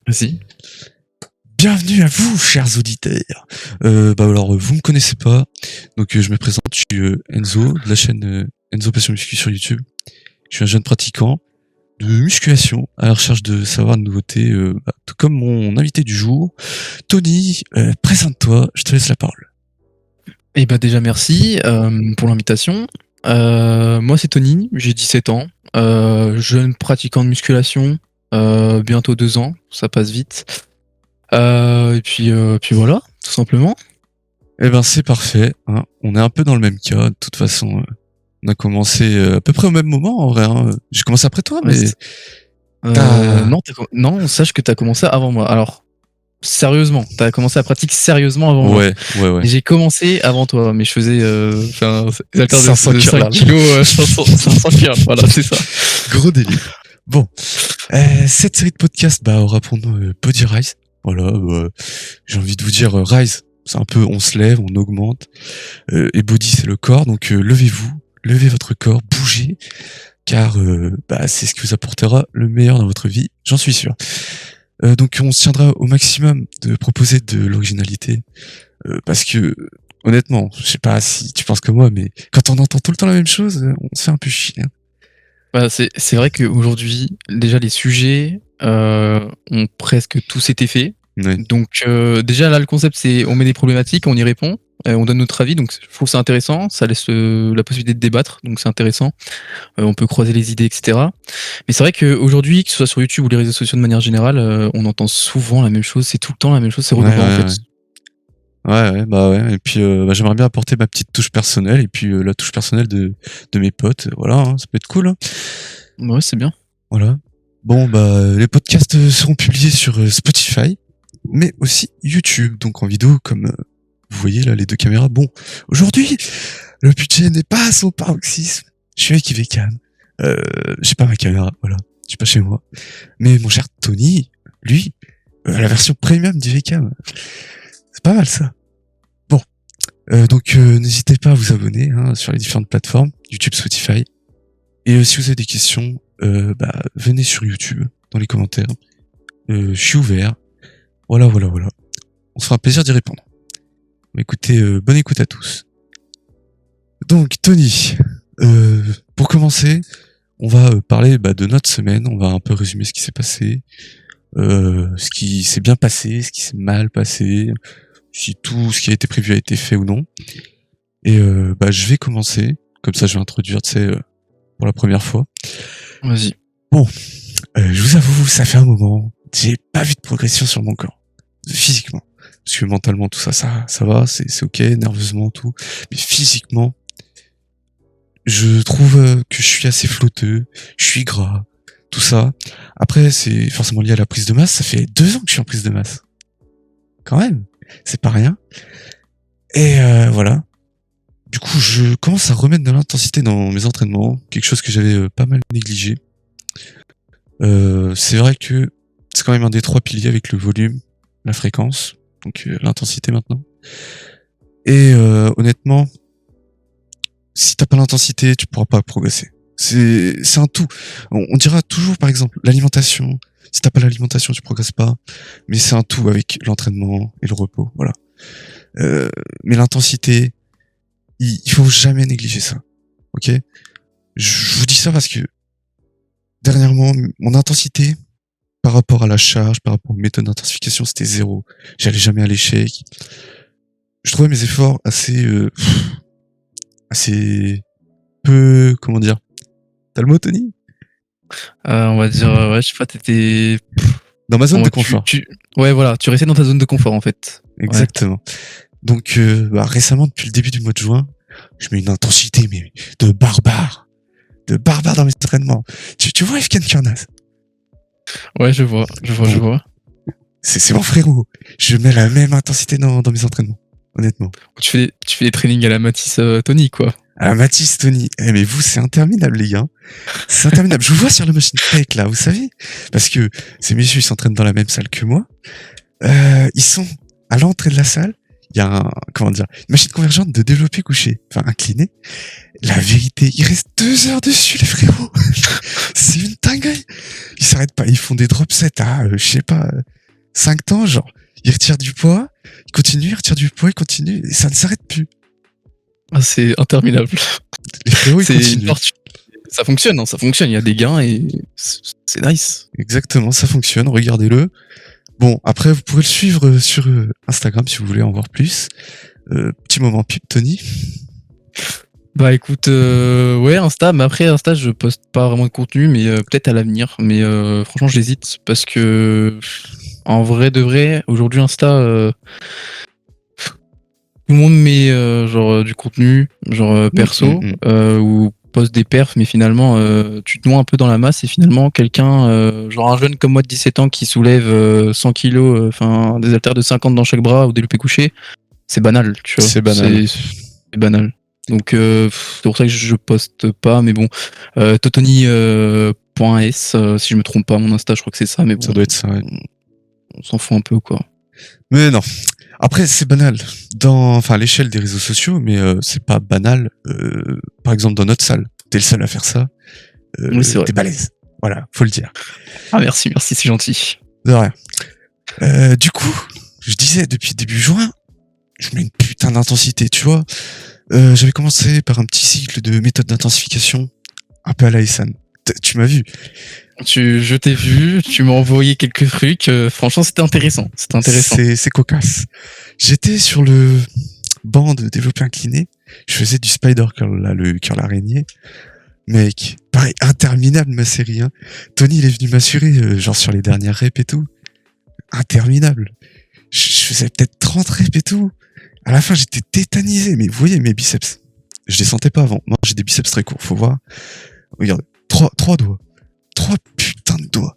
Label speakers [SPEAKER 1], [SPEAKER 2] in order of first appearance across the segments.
[SPEAKER 1] Vas-y.
[SPEAKER 2] Bienvenue à vous, chers auditeurs. Alors, vous me connaissez pas, donc je me présente. Je suis Enzo de la chaîne Enzo Passion Muscu sur YouTube. Je suis un jeune pratiquant de musculation à la recherche de savoir de nouveautés, tout comme mon invité du jour, Tony. Présente-toi, je te laisse la parole.
[SPEAKER 1] Et déjà merci pour l'invitation. Moi c'est Tony, j'ai 17 ans, jeune pratiquant de musculation, bientôt 2 ans, ça passe vite. Et puis voilà, tout simplement.
[SPEAKER 2] Eh ben c'est parfait, hein. On est un peu dans le même cas. De toute façon, on a commencé à peu près au même moment en vrai. Hein. J'ai commencé après toi, mais
[SPEAKER 1] Non, sache que t'as commencé avant moi. Alors sérieusement, t'as commencé à pratiquer sérieusement avant moi.
[SPEAKER 2] Ouais.
[SPEAKER 1] J'ai commencé avant toi, mais je faisais
[SPEAKER 2] 500
[SPEAKER 1] kilos, 500 kilos, voilà, c'est ça.
[SPEAKER 2] Gros délire. Bon, cette série de podcasts aura pour nom Body Rise. Voilà, j'ai envie de vous dire Rise, c'est un peu on se lève, on augmente, et Body c'est le corps, donc levez-vous, levez votre corps, bougez, car c'est ce qui vous apportera le meilleur dans votre vie, j'en suis sûr. Donc on se tiendra au maximum de proposer de l'originalité, parce que honnêtement, je sais pas si tu penses comme moi, mais quand on entend tout le temps la même chose, on se fait un peu chier. Hein.
[SPEAKER 1] C'est vrai qu'aujourd'hui, déjà les sujets ont presque tous été faits.
[SPEAKER 2] Ouais.
[SPEAKER 1] Donc déjà là le concept c'est on met des problématiques, on y répond, on donne notre avis, donc je trouve ça intéressant, ça laisse la possibilité de débattre, donc c'est intéressant, on peut croiser les idées, etc. Mais c'est vrai qu'aujourd'hui, que ce soit sur YouTube ou les réseaux sociaux de manière générale, on entend souvent la même chose, c'est tout le temps la même chose, c'est redondant en fait.
[SPEAKER 2] Ouais. Et puis j'aimerais bien apporter ma petite touche personnelle et puis la touche personnelle de mes potes. Voilà, hein, ça peut être cool. Hein.
[SPEAKER 1] Ouais, c'est bien.
[SPEAKER 2] Voilà. Bon, les podcasts seront publiés sur Spotify, mais aussi YouTube, donc en vidéo comme vous voyez là les deux caméras. Bon, aujourd'hui, le budget n'est pas à son paroxysme. Je suis avec Ivecam. J'ai pas ma caméra, voilà. Je suis pas chez moi. Mais mon cher Tony, lui, la version premium d'Ivecam. C'est pas mal ça. Bon, donc n'hésitez pas à vous abonner sur les différentes plateformes, YouTube, Spotify. Et si vous avez des questions, venez sur YouTube, dans les commentaires. Je suis ouvert. Voilà. On se fera plaisir d'y répondre. Écoutez, bonne écoute à tous. Donc Tony, pour commencer, on va parler de notre semaine. On va un peu résumer ce qui s'est passé, ce qui s'est bien passé, ce qui s'est mal passé, si tout ce qui a été prévu a été fait ou non. Et je vais commencer, comme ça je vais introduire, pour la première fois.
[SPEAKER 1] Vas-y.
[SPEAKER 2] Bon, je vous avoue, ça fait un moment, j'ai pas vu de progression sur mon corps, physiquement. Parce que mentalement, tout ça va, c'est ok, nerveusement, tout. Mais physiquement, je trouve que je suis assez flotteux, je suis gras, tout ça. Après, c'est forcément lié à la prise de masse, ça fait 2 ans que je suis en prise de masse. Quand même, c'est pas rien. Et voilà. Du coup, je commence à remettre de l'intensité dans mes entraînements, quelque chose que j'avais pas mal négligé. C'est vrai que c'est quand même un des 3 piliers avec le volume, la fréquence, donc l'intensité maintenant. Et honnêtement, si t'as pas l'intensité, tu pourras pas progresser. C'est un tout. On dira toujours, par exemple, l'alimentation. Si t'as pas l'alimentation, tu progresses pas. Mais c'est un tout avec l'entraînement et le repos, voilà. Mais l'intensité, il faut jamais négliger ça. Ok? Je vous dis ça parce que dernièrement, mon intensité par rapport à la charge, par rapport aux méthodes d'intensification, c'était 0. J'allais jamais à l'échec. Je trouvais mes efforts assez peu, comment dire. T'as le mot, Tony?
[SPEAKER 1] On va dire, je sais pas, t'étais
[SPEAKER 2] dans ma zone de confort.
[SPEAKER 1] Ouais, voilà, tu restais dans ta zone de confort en fait.
[SPEAKER 2] Exactement. Ouais. Donc récemment, depuis le début du mois de juin, je mets une intensité mais de barbare dans mes entraînements. Tu vois Efken Kurnaz?
[SPEAKER 1] Ouais, je vois.
[SPEAKER 2] C'est mon frérot. Je mets la même intensité dans mes entraînements, honnêtement.
[SPEAKER 1] Tu fais des trainings à la Matisse Tony, quoi.
[SPEAKER 2] À la Matisse Tony. Mais vous, c'est interminable, les gars. C'est interminable. Je vous vois sur la machine tech, là, vous savez. Parce que ces messieurs, ils s'entraînent dans la même salle que moi. Ils sont à l'entrée de la salle. Il y a une machine convergente de développé couché. Enfin, incliné. La vérité, il reste 2 heures dessus, les frérots. C'est une dinguerie. Ils s'arrêtent pas. Ils font des drop sets à, je sais pas, 5 temps, genre, il retire du poids, il continue, il retire du poids, il continue, et ça ne s'arrête plus.
[SPEAKER 1] Ah, c'est interminable.
[SPEAKER 2] Les frérots, ils
[SPEAKER 1] C'est une
[SPEAKER 2] continuent.
[SPEAKER 1] torture. Ça fonctionne, hein, ça fonctionne. Il y a des gains et c'est nice.
[SPEAKER 2] Exactement, ça fonctionne, regardez-le. Bon, après, vous pourrez le suivre sur Instagram si vous voulez en voir plus. Petit moment pub, Tony.
[SPEAKER 1] Bah écoute, ouais, Insta, mais après Insta, je poste pas vraiment de contenu, mais peut-être à l'avenir. Mais franchement, j'hésite parce que en vrai de vrai, aujourd'hui Insta, tout le monde met genre du contenu, genre perso, ou poste des perfs, mais finalement tu te noies un peu dans la masse et finalement quelqu'un, genre un jeune comme moi de 17 ans qui soulève 100 kilos, enfin des haltères de 50 dans chaque bras ou des loupés couchés, c'est banal, tu vois.
[SPEAKER 2] C'est banal.
[SPEAKER 1] C'est banal. Donc c'est pour ça que je poste pas, mais bon, Totoni.s, si je me trompe pas, mon Insta, je crois que c'est ça, mais bon,
[SPEAKER 2] Ça doit être ça, ouais.
[SPEAKER 1] on s'en fout un peu, quoi.
[SPEAKER 2] Mais non. Après, c'est banal à l'échelle des réseaux sociaux, mais c'est pas banal. Par exemple, dans notre salle, t'es le seul à faire ça.
[SPEAKER 1] Oui, c'est vrai.
[SPEAKER 2] T'es balèze. Voilà, faut le dire.
[SPEAKER 1] Ah merci, c'est gentil.
[SPEAKER 2] De rien. Du coup, je disais depuis début juin, je mets une putain d'intensité, tu vois. J'avais commencé par un petit cycle de méthode d'intensification, un peu à la Essan. Tu m'as vu.
[SPEAKER 1] Je t'ai vu, tu m'as envoyé quelques trucs, franchement c'était intéressant.
[SPEAKER 2] C'est cocasse. J'étais sur le banc de développé incliné, je faisais du spider curl, là, le curl araignée. Mec, pareil, interminable ma série, hein. Tony, il est venu m'assurer, genre sur les dernières reps et tout. Interminable. Je faisais peut-être 30 reps et tout. À la fin, j'étais tétanisé, mais vous voyez mes biceps. Je les sentais pas avant. Moi, j'ai des biceps très courts, faut voir. Regarde, trois doigts. 3 putains de doigts.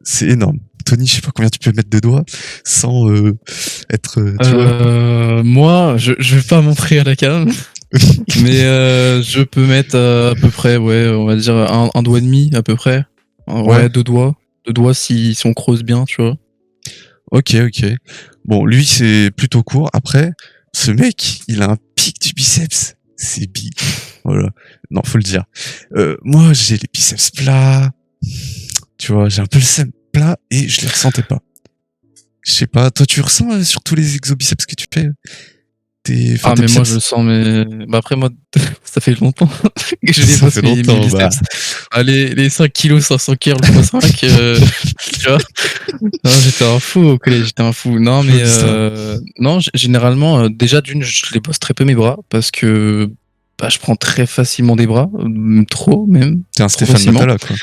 [SPEAKER 2] C'est énorme. Tony, je sais pas combien tu peux mettre de doigts sans être, tu vois.
[SPEAKER 1] Moi, je vais pas montrer à la cam, mais je peux mettre à peu près, ouais, on va dire un doigt et demi à peu près. Ouais, 2 doigts. 2 doigts si on creuse bien, tu vois.
[SPEAKER 2] Ok. Bon, lui, c'est plutôt court. Après, ce mec, il a un pic du biceps. C'est big. Voilà. Non, faut le dire. Moi, j'ai les biceps plats. Tu vois, j'ai un peu le seum plat et je les ressentais pas. Je sais pas, toi, tu ressens sur tous les exobiceps que tu fais tes
[SPEAKER 1] mais
[SPEAKER 2] biceps.
[SPEAKER 1] moi je sens, mais bah après moi ça fait longtemps que je
[SPEAKER 2] Ça
[SPEAKER 1] dépasse
[SPEAKER 2] fait
[SPEAKER 1] mes
[SPEAKER 2] longtemps,
[SPEAKER 1] biceps. Les 5 kilos 500 curls x 5, tu vois. Non, j'étais un fou au collège, j'étais un fou. Non mais non, généralement déjà d'une je les bosse très peu mes bras parce que bah, je prends très facilement des bras, trop même.
[SPEAKER 2] T'es un
[SPEAKER 1] Trop
[SPEAKER 2] Stéphane
[SPEAKER 1] facilement.
[SPEAKER 2] Matala, quoi.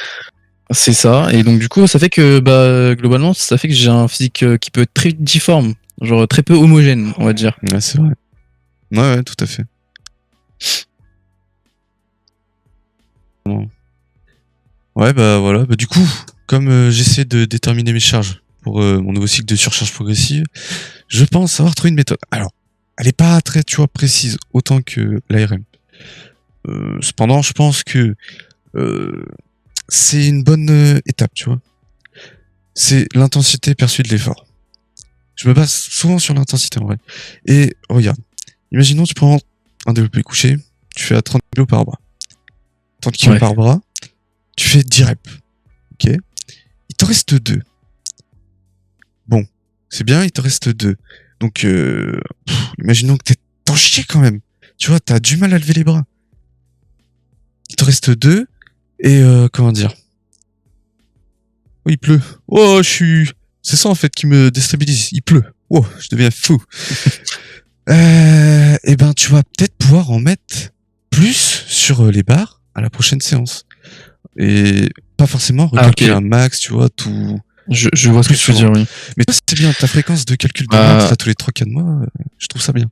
[SPEAKER 1] C'est ça, et donc du coup ça fait que bah globalement ça fait que j'ai un physique qui peut être très difforme, genre très peu homogène, on va dire.
[SPEAKER 2] Ouais, c'est vrai. Ouais, tout à fait. Ouais, bah voilà. Bah, du coup, comme j'essaie de déterminer mes charges pour mon nouveau cycle de surcharge progressive, je pense avoir trouvé une méthode. Alors, elle est pas très, tu vois, précise autant que l'ARM. Cependant, je pense que c'est une bonne étape, tu vois. C'est l'intensité perçue de l'effort. Je me base souvent sur l'intensité en vrai. Et regarde, imaginons tu prends un développé couché, tu fais à 30 kg par bras. 30 kg par bras, tu fais 10 reps. Ok. Il te reste 2. Bon, c'est bien, il te reste 2. Donc, imaginons que t'en chies quand même. Tu vois, t'as du mal à lever les bras. Il te reste 2. Et comment dire? Oh, il pleut. Oh, c'est ça en fait qui me déstabilise. Il pleut. Oh, je deviens fou. Et ben, tu vas peut-être pouvoir en mettre plus sur les barres à la prochaine séance. Et pas forcément recalculer un max, tu vois, tout.
[SPEAKER 1] Je vois ce que tu veux dire, oui.
[SPEAKER 2] Mais toi, c'est bien. Ta fréquence de calcul de max, là, tous les 3-4 mois, je trouve ça bien.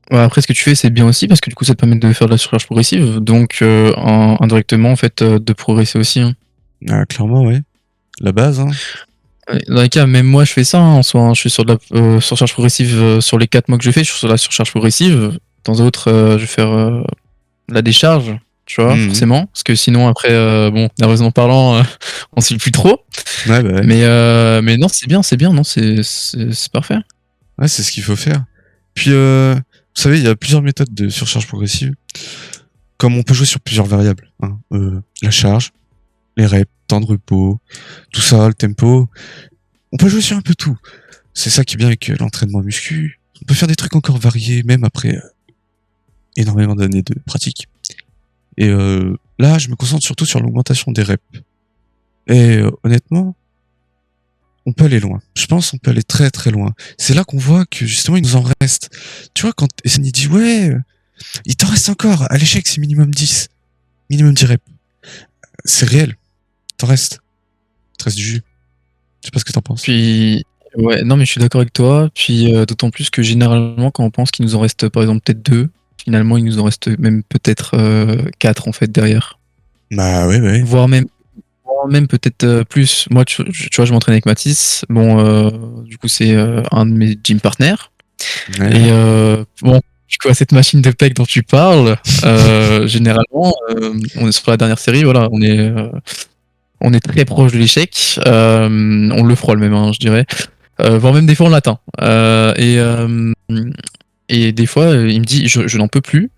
[SPEAKER 1] Ouais, après, ce que tu fais, c'est bien aussi parce que du coup, ça te permet de faire de la surcharge progressive. Donc, indirectement, en fait, de progresser aussi. Hein.
[SPEAKER 2] Ah, clairement, ouais. La base, hein.
[SPEAKER 1] Dans les cas, même moi, je fais ça en soi. Hein. Je suis sur de la surcharge progressive sur les 4 mois que je fais. Je suis sur la surcharge progressive. Dans d'autres, je vais faire la décharge, tu vois, forcément. Parce que sinon, après, bon, nerveusement parlant, on suit plus trop.
[SPEAKER 2] Ouais, bah ouais.
[SPEAKER 1] Mais non, c'est bien, non, c'est parfait.
[SPEAKER 2] Ouais, c'est ce qu'il faut faire. Puis, vous savez, il y a plusieurs méthodes de surcharge progressive. Comme on peut jouer sur plusieurs variables. Hein. La charge, les reps, temps de repos, tout ça, le tempo. on peut jouer sur un peu tout. C'est ça qui est bien avec l'entraînement muscu. On peut faire des trucs encore variés, même après énormément d'années de pratique. Et là, je me concentre surtout sur l'augmentation des reps. Et honnêtement, on peut aller loin. Je pense qu'on peut aller très très loin. C'est là qu'on voit que justement il nous en reste. Tu vois, quand SNI dit ouais, il t'en reste encore. À l'échec, c'est minimum 10. Minimum 10 reps. C'est réel. T'en reste. T'en reste du jus. Je sais pas ce que t'en penses.
[SPEAKER 1] Puis, ouais, non, mais je suis d'accord avec toi. Puis, d'autant plus que généralement, quand on pense qu'il nous en reste par exemple peut-être 2, finalement, il nous en reste même peut-être 4 en fait derrière.
[SPEAKER 2] Bah ouais.
[SPEAKER 1] Voire même peut-être plus. Moi, tu vois, je m'entraîne avec Mathis. Bon, du coup, c'est un de mes gym partners.
[SPEAKER 2] Ouais.
[SPEAKER 1] Et bon, du coup, à cette machine de pec dont tu parles, généralement, on est sur la dernière série, voilà, on est très proche de l'échec. On le frôle même, hein, je dirais. Voire même des fois on l'atteint. Et des fois, il me dit, je n'en peux plus,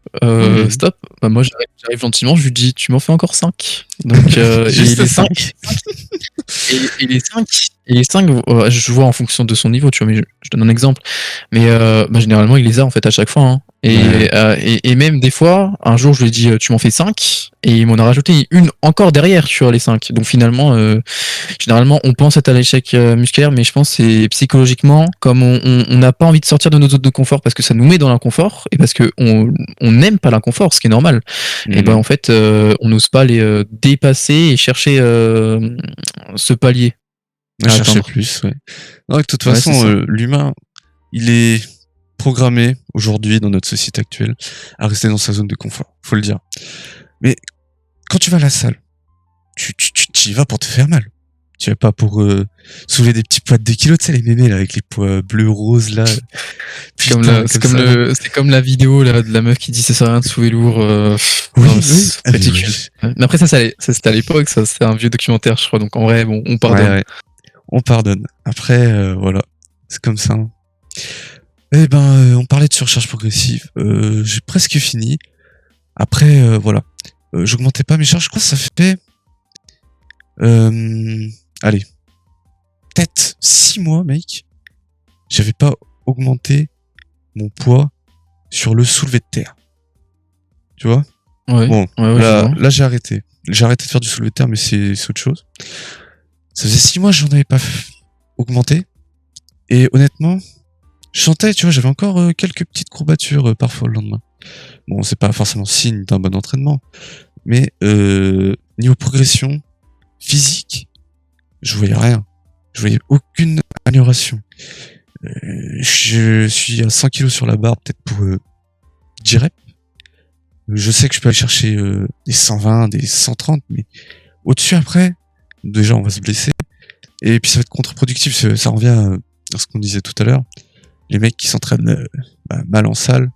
[SPEAKER 1] stop. Bah, moi, j'arrive gentiment, je lui dis, tu m'en fais encore 5. Donc,
[SPEAKER 2] Juste
[SPEAKER 1] les
[SPEAKER 2] 5.
[SPEAKER 1] et les 5, je vois en fonction de son niveau, tu vois, mais je donne un exemple. Mais bah, généralement, il les a en fait à chaque fois. Hein. Et même des fois, un jour, je lui ai dit, tu m'en fais 5, et il m'en a rajouté une encore derrière sur les 5. Donc finalement, généralement, on pense être à l'échec musculaire, mais je pense que c'est psychologiquement, comme on n'a pas envie de sortir de nos zones de confort parce que ça nous met dans l'inconfort, et parce qu'on n'aime pas l'inconfort, ce qui est normal. Et ben en fait, on n'ose pas les dépasser et chercher ce palier.
[SPEAKER 2] Chercher plus, ouais. Non, de toute façon, l'humain, il est programmé aujourd'hui dans notre société actuelle à rester dans sa zone de confort, faut le dire. Mais quand tu vas à la salle, tu y vas pour te faire mal. Tu vas pas pour soulever des petits poids de 2 kilos, tu sais, les mémés là, avec les poids bleus, roses là.
[SPEAKER 1] C'est comme la vidéo là, de la meuf qui dit ça sert à rien de soulever lourd.
[SPEAKER 2] Oui,
[SPEAKER 1] non,
[SPEAKER 2] oui.
[SPEAKER 1] c'est ridicule. Mais après, ça c'était à l'époque, ça c'était un vieux documentaire, je crois. Donc en vrai, bon, on pardonne.
[SPEAKER 2] Ouais. On pardonne. Après, voilà, c'est comme ça. Eh ben, on parlait de surcharge progressive. J'ai presque fini. Après, voilà. J'augmentais pas mes charges. Je crois que ça fait... allez. Peut-être 6 mois, mec. J'avais pas augmenté mon poids sur le soulevé de terre. Tu vois?
[SPEAKER 1] Ouais.
[SPEAKER 2] Bon,
[SPEAKER 1] ouais,
[SPEAKER 2] là j'ai arrêté. J'ai arrêté de faire du soulevé de terre, mais c'est autre chose. Ça faisait 6 mois que j'en avais pas augmenté. Et honnêtement, je sentais, tu vois, j'avais encore quelques petites courbatures parfois le lendemain. Bon, c'est pas forcément signe d'un bon entraînement. Mais niveau progression physique, je voyais rien. Je voyais aucune amélioration. Je suis à 100 kilos sur la barre, peut-être pour 10 reps. Je sais que je peux aller chercher des 120, des 130, mais au-dessus après, déjà on va se blesser. Et puis ça va être contre-productif, ça revient à ce qu'on disait tout à l'heure. Les mecs qui s'entraînent mal en salle,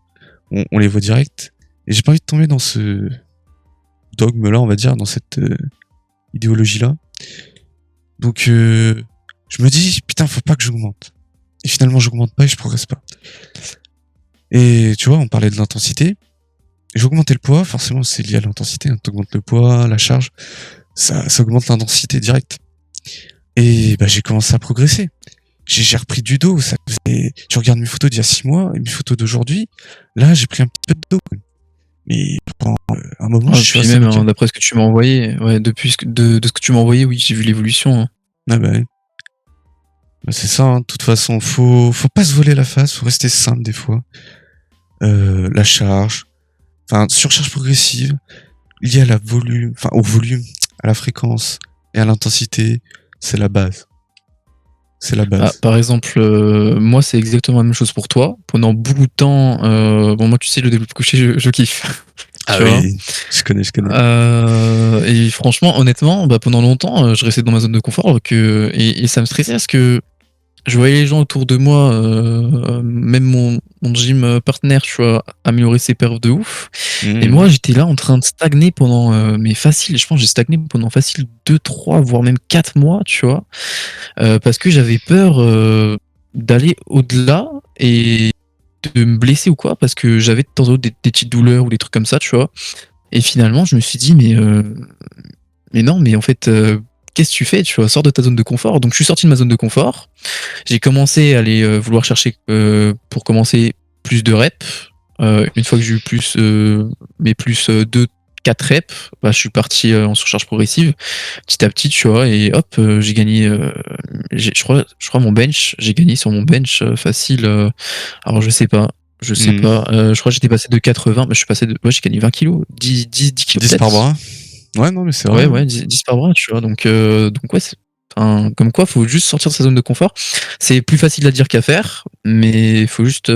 [SPEAKER 2] on les voit direct. Et j'ai pas envie de tomber dans ce dogme-là, on va dire, dans cette idéologie-là. Donc je me dis, putain, faut pas que j'augmente. Et finalement, j'augmente pas et je progresse pas. Et tu vois, on parlait de l'intensité. J'ai augmenté le poids, forcément c'est lié à l'intensité. Hein. T'augmentes le poids, la charge, ça augmente l'intensité directe. Et j'ai commencé à progresser. J'ai repris du dos. Tu regardes mes photos d'il y a 6 mois et mes photos d'aujourd'hui. Là, j'ai pris un petit peu de dos. Mais pendant un moment, je suis
[SPEAKER 1] même d'après ce que tu m'as envoyé, ouais, de ce que tu m'as envoyé, oui, j'ai vu l'évolution. Hein.
[SPEAKER 2] Ah bah ouais. C'est ça, hein. De toute façon, faut pas se voler la face, faut rester simple des fois. La charge, surcharge progressive, liée à au volume, à la fréquence et à l'intensité, c'est la base. C'est la base.
[SPEAKER 1] Par exemple, moi, c'est exactement la même chose pour toi. Pendant beaucoup de temps, bon, moi, tu sais, le développé couché, je kiffe.
[SPEAKER 2] Ah oui, je connais.
[SPEAKER 1] Et franchement, honnêtement, pendant longtemps, je restais dans ma zone de confort et ça me stressait parce que je voyais les gens autour de moi, même mon gym partenaire, tu vois, améliorer ses perfs de ouf. Et moi, j'étais là en train de stagner pendant, je pense que j'ai stagné pendant facile 2, 3, voire même 4 mois, tu vois. Parce que j'avais peur d'aller au-delà et de me blesser ou quoi, parce que j'avais de temps en temps des petites douleurs ou des trucs comme ça, tu vois. Et finalement, je me suis dit, mais non, mais en fait, qu'est-ce que tu fais? Tu vois, sors de ta zone de confort. Donc je suis sorti de ma zone de confort. J'ai commencé à aller vouloir chercher pour commencer plus de reps. Une fois que j'ai eu plus 2 4 reps, bah, je suis parti en surcharge progressive petit à petit, tu vois, et hop, j'ai gagné. Je crois mon bench, j'ai gagné sur mon bench facile. Alors je sais pas. Je crois que j'étais passé de 80, mais je suis passé de. Ouais, j'ai gagné 20 kilos, 10 kilos
[SPEAKER 2] 10
[SPEAKER 1] peut-être.
[SPEAKER 2] par bras. Ouais, non, mais c'est
[SPEAKER 1] Ouais,
[SPEAKER 2] vrai.
[SPEAKER 1] ouais, 10 par bras, tu vois. Donc ouais, comme quoi, faut juste sortir de sa zone de confort. C'est plus facile à dire qu'à faire, mais faut juste,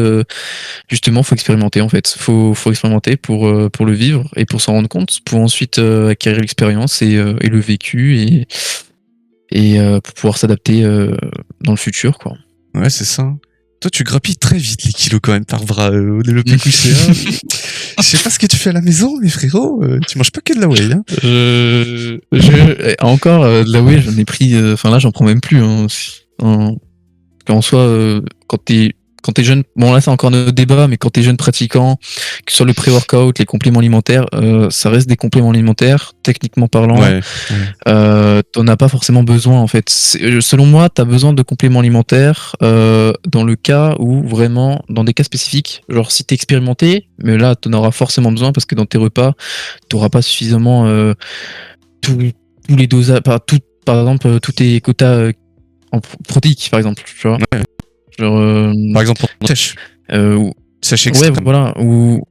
[SPEAKER 1] justement, faut expérimenter en fait. Faut expérimenter pour le vivre et pour s'en rendre compte, pour ensuite acquérir l'expérience et le vécu et pour pouvoir s'adapter dans le futur, quoi.
[SPEAKER 2] Ouais, c'est ça. Toi, tu grappilles très vite les kilos quand même par bras au développé couché. Hein. Je sais pas ce que tu fais à la maison, mais frérot, tu manges pas que de la whey. Hein.
[SPEAKER 1] Encore de la whey, j'en ai pris. Enfin là, j'en prends même plus. Hein. En soi, quand t'es jeune, bon là c'est encore notre débat, mais quand t'es jeune pratiquant, que sur le pré-workout, les compléments alimentaires, ça reste des compléments alimentaires, techniquement parlant.
[SPEAKER 2] Ouais.
[SPEAKER 1] T'en as pas forcément besoin en fait. Selon moi, t'as besoin de compléments alimentaires dans le cas où vraiment, dans des cas spécifiques, genre si t'es expérimenté, mais là t'en auras forcément besoin parce que dans tes repas, t'auras pas suffisamment tous tous les dosages, par exemple, tous tes quotas en protéiques, par exemple, tu vois.
[SPEAKER 2] Ouais.
[SPEAKER 1] Genre,
[SPEAKER 2] Par exemple, pour sèche.
[SPEAKER 1] ou-
[SPEAKER 2] Sèche
[SPEAKER 1] ouais,
[SPEAKER 2] extrême.
[SPEAKER 1] voilà, ou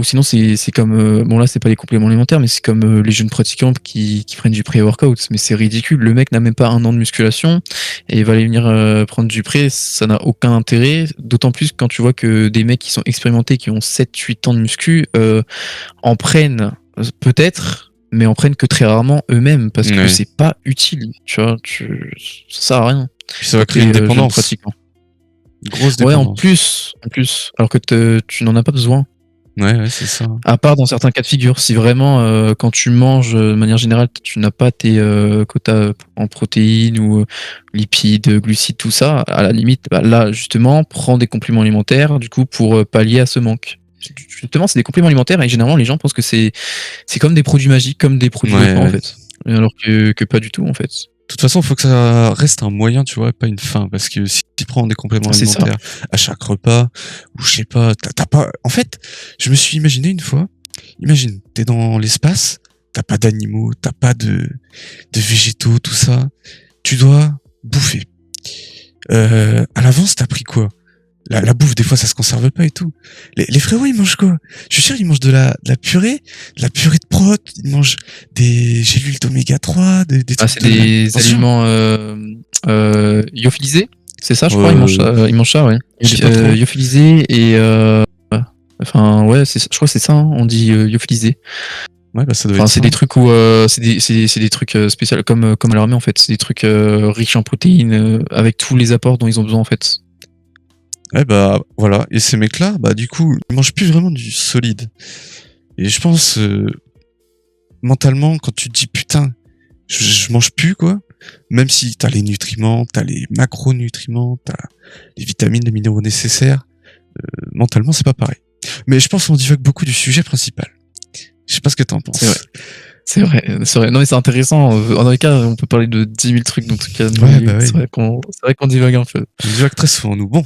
[SPEAKER 1] sinon c'est comme, bon là c'est pas les compléments alimentaires, mais c'est comme les jeunes pratiquants qui prennent du pré-workout, mais c'est ridicule. Le mec n'a même pas 1 an de musculation et il va aller venir prendre du pré, ça n'a aucun intérêt. D'autant plus quand tu vois que des mecs qui sont expérimentés, qui ont 7-8 ans de muscu, en prennent peut-être, mais en prennent que très rarement eux-mêmes parce que
[SPEAKER 2] Ouais.
[SPEAKER 1] c'est pas utile, tu vois, ça sert à rien.
[SPEAKER 2] Puis ça va créer une
[SPEAKER 1] T'es, jeune
[SPEAKER 2] dépendance.
[SPEAKER 1] pratiquant.
[SPEAKER 2] Grosse
[SPEAKER 1] Ouais,
[SPEAKER 2] dépendance.
[SPEAKER 1] en plus, alors que tu n'en as pas besoin.
[SPEAKER 2] Ouais, c'est ça.
[SPEAKER 1] À part dans certains cas de figure, si vraiment quand tu manges de manière générale, tu n'as pas tes quotas en protéines ou lipides, glucides, tout ça, à la limite, bah, là justement, prends des compléments alimentaires du coup pour pallier à ce manque. Justement, c'est des compléments alimentaires et généralement les gens pensent que c'est comme des produits magiques, comme des produits
[SPEAKER 2] Ouais,
[SPEAKER 1] dopants en
[SPEAKER 2] ouais.
[SPEAKER 1] fait. Alors que pas du tout en fait.
[SPEAKER 2] De toute façon, il faut que ça reste un moyen, tu vois, pas une fin. Parce que si tu prends des compléments
[SPEAKER 1] C'est ça.
[SPEAKER 2] alimentaires à chaque repas, ou je sais pas, t'as pas. En fait, je me suis imaginé une fois. Imagine, t'es dans l'espace, t'as pas d'animaux, t'as pas de végétaux, tout ça. Tu dois bouffer. À l'avance, t'as pris quoi? La bouffe, des fois, ça se conserve pas et tout. Les frérots, ils mangent quoi? Je suis sûr, ils mangent de la purée, de prot, ils mangent des gélules d'oméga 3, des
[SPEAKER 1] Ah,
[SPEAKER 2] trucs
[SPEAKER 1] c'est
[SPEAKER 2] de
[SPEAKER 1] des
[SPEAKER 2] attention.
[SPEAKER 1] aliments lyophilisés, c'est ça, je crois,
[SPEAKER 2] Euh,
[SPEAKER 1] ils mangent ça, ouais.
[SPEAKER 2] je sais pas trop.
[SPEAKER 1] Lyophilisés et enfin ouais, je crois que c'est ça, hein, on dit lyophilisé.
[SPEAKER 2] Ouais, bah, ça doit
[SPEAKER 1] Enfin,
[SPEAKER 2] être
[SPEAKER 1] c'est
[SPEAKER 2] ça.
[SPEAKER 1] des trucs où c'est des trucs spéciaux comme à l'armée en fait, c'est des trucs riches en protéines avec tous les apports dont ils ont besoin en fait.
[SPEAKER 2] Ouais, bah, voilà. Et ces mecs-là, bah, du coup, ils mangent plus vraiment du solide. Et je pense, mentalement, quand tu te dis, putain, je mange plus, quoi. Même si t'as les nutriments, t'as les macronutriments, t'as les vitamines, les minéraux nécessaires, mentalement, c'est pas pareil. Mais je pense qu'on divague beaucoup du sujet principal. Je sais pas ce que t'en penses.
[SPEAKER 1] C'est vrai. C'est vrai. Non mais c'est intéressant. En tout cas, on peut parler de 10 000 trucs dans tout cas.
[SPEAKER 2] Ouais, bah oui.
[SPEAKER 1] C'est vrai qu'on divague un peu.
[SPEAKER 2] On divague très souvent, nous. Bon.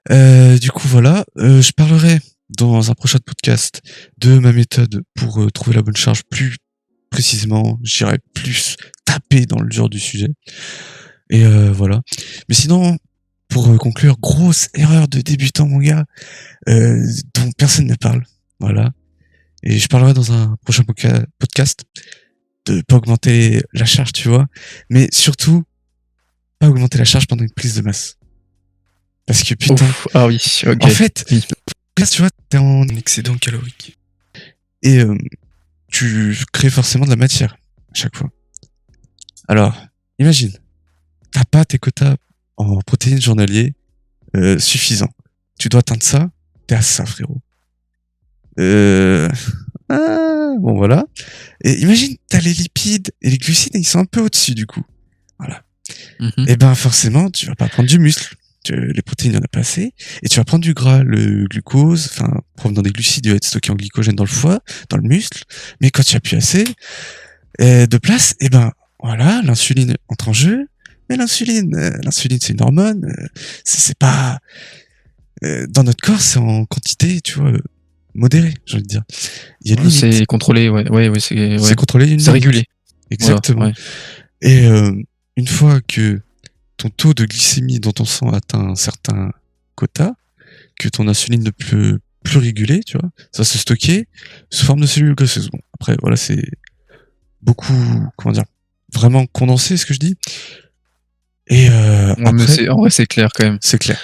[SPEAKER 2] Du coup, voilà. Je parlerai dans un prochain podcast de ma méthode pour trouver la bonne charge plus précisément. J'irai plus taper dans le dur du sujet. Et voilà. Mais sinon, pour conclure, grosse erreur de débutant, mon gars, dont personne ne parle. Voilà. Et je parlerai dans un prochain podcast de pas augmenter la charge, tu vois. Mais surtout, pas augmenter la charge pendant une prise de masse. Parce que putain,
[SPEAKER 1] Ouf, ah oui, ok.
[SPEAKER 2] en fait,
[SPEAKER 1] Oui.
[SPEAKER 2] là, tu vois, t'es en excédent calorique. Et tu crées forcément de la matière à chaque fois. Alors, imagine, t'as pas tes quotas en protéines journaliers suffisants. Tu dois atteindre ça, t'es à ça, frérot. Bon, voilà. Et imagine, t'as les lipides et les glucides, et ils sont un peu au-dessus, du coup. Voilà.
[SPEAKER 1] Mhm.
[SPEAKER 2] Et ben, forcément, tu vas pas prendre du muscle. Les protéines, il y en a pas assez. Et tu vas prendre du gras, le glucose, enfin, provenant des glucides, il va être stocké en glycogène dans le foie, dans le muscle. Mais quand tu as plus assez de place, et ben, voilà, l'insuline entre en jeu. Mais l'insuline, c'est une hormone. C'est pas dans notre corps, c'est en quantité, tu vois, modérée, j'ai envie de dire. Il y a une limite.
[SPEAKER 1] C'est contrôlé, ouais,
[SPEAKER 2] C'est contrôlé, il y a une
[SPEAKER 1] c'est
[SPEAKER 2] limite.
[SPEAKER 1] régulé.
[SPEAKER 2] Exactement.
[SPEAKER 1] Voilà, ouais.
[SPEAKER 2] Et une fois que ton taux de glycémie dans ton sang atteint un certain quota, que ton insuline ne peut plus réguler, tu vois, ça va se stocker sous forme de cellules graisseuses. Bon, après, voilà, c'est beaucoup, comment dire, vraiment condensé, ce que je dis. Et
[SPEAKER 1] Ouais, mais
[SPEAKER 2] après,
[SPEAKER 1] en vrai, c'est clair quand même.
[SPEAKER 2] c'est clair.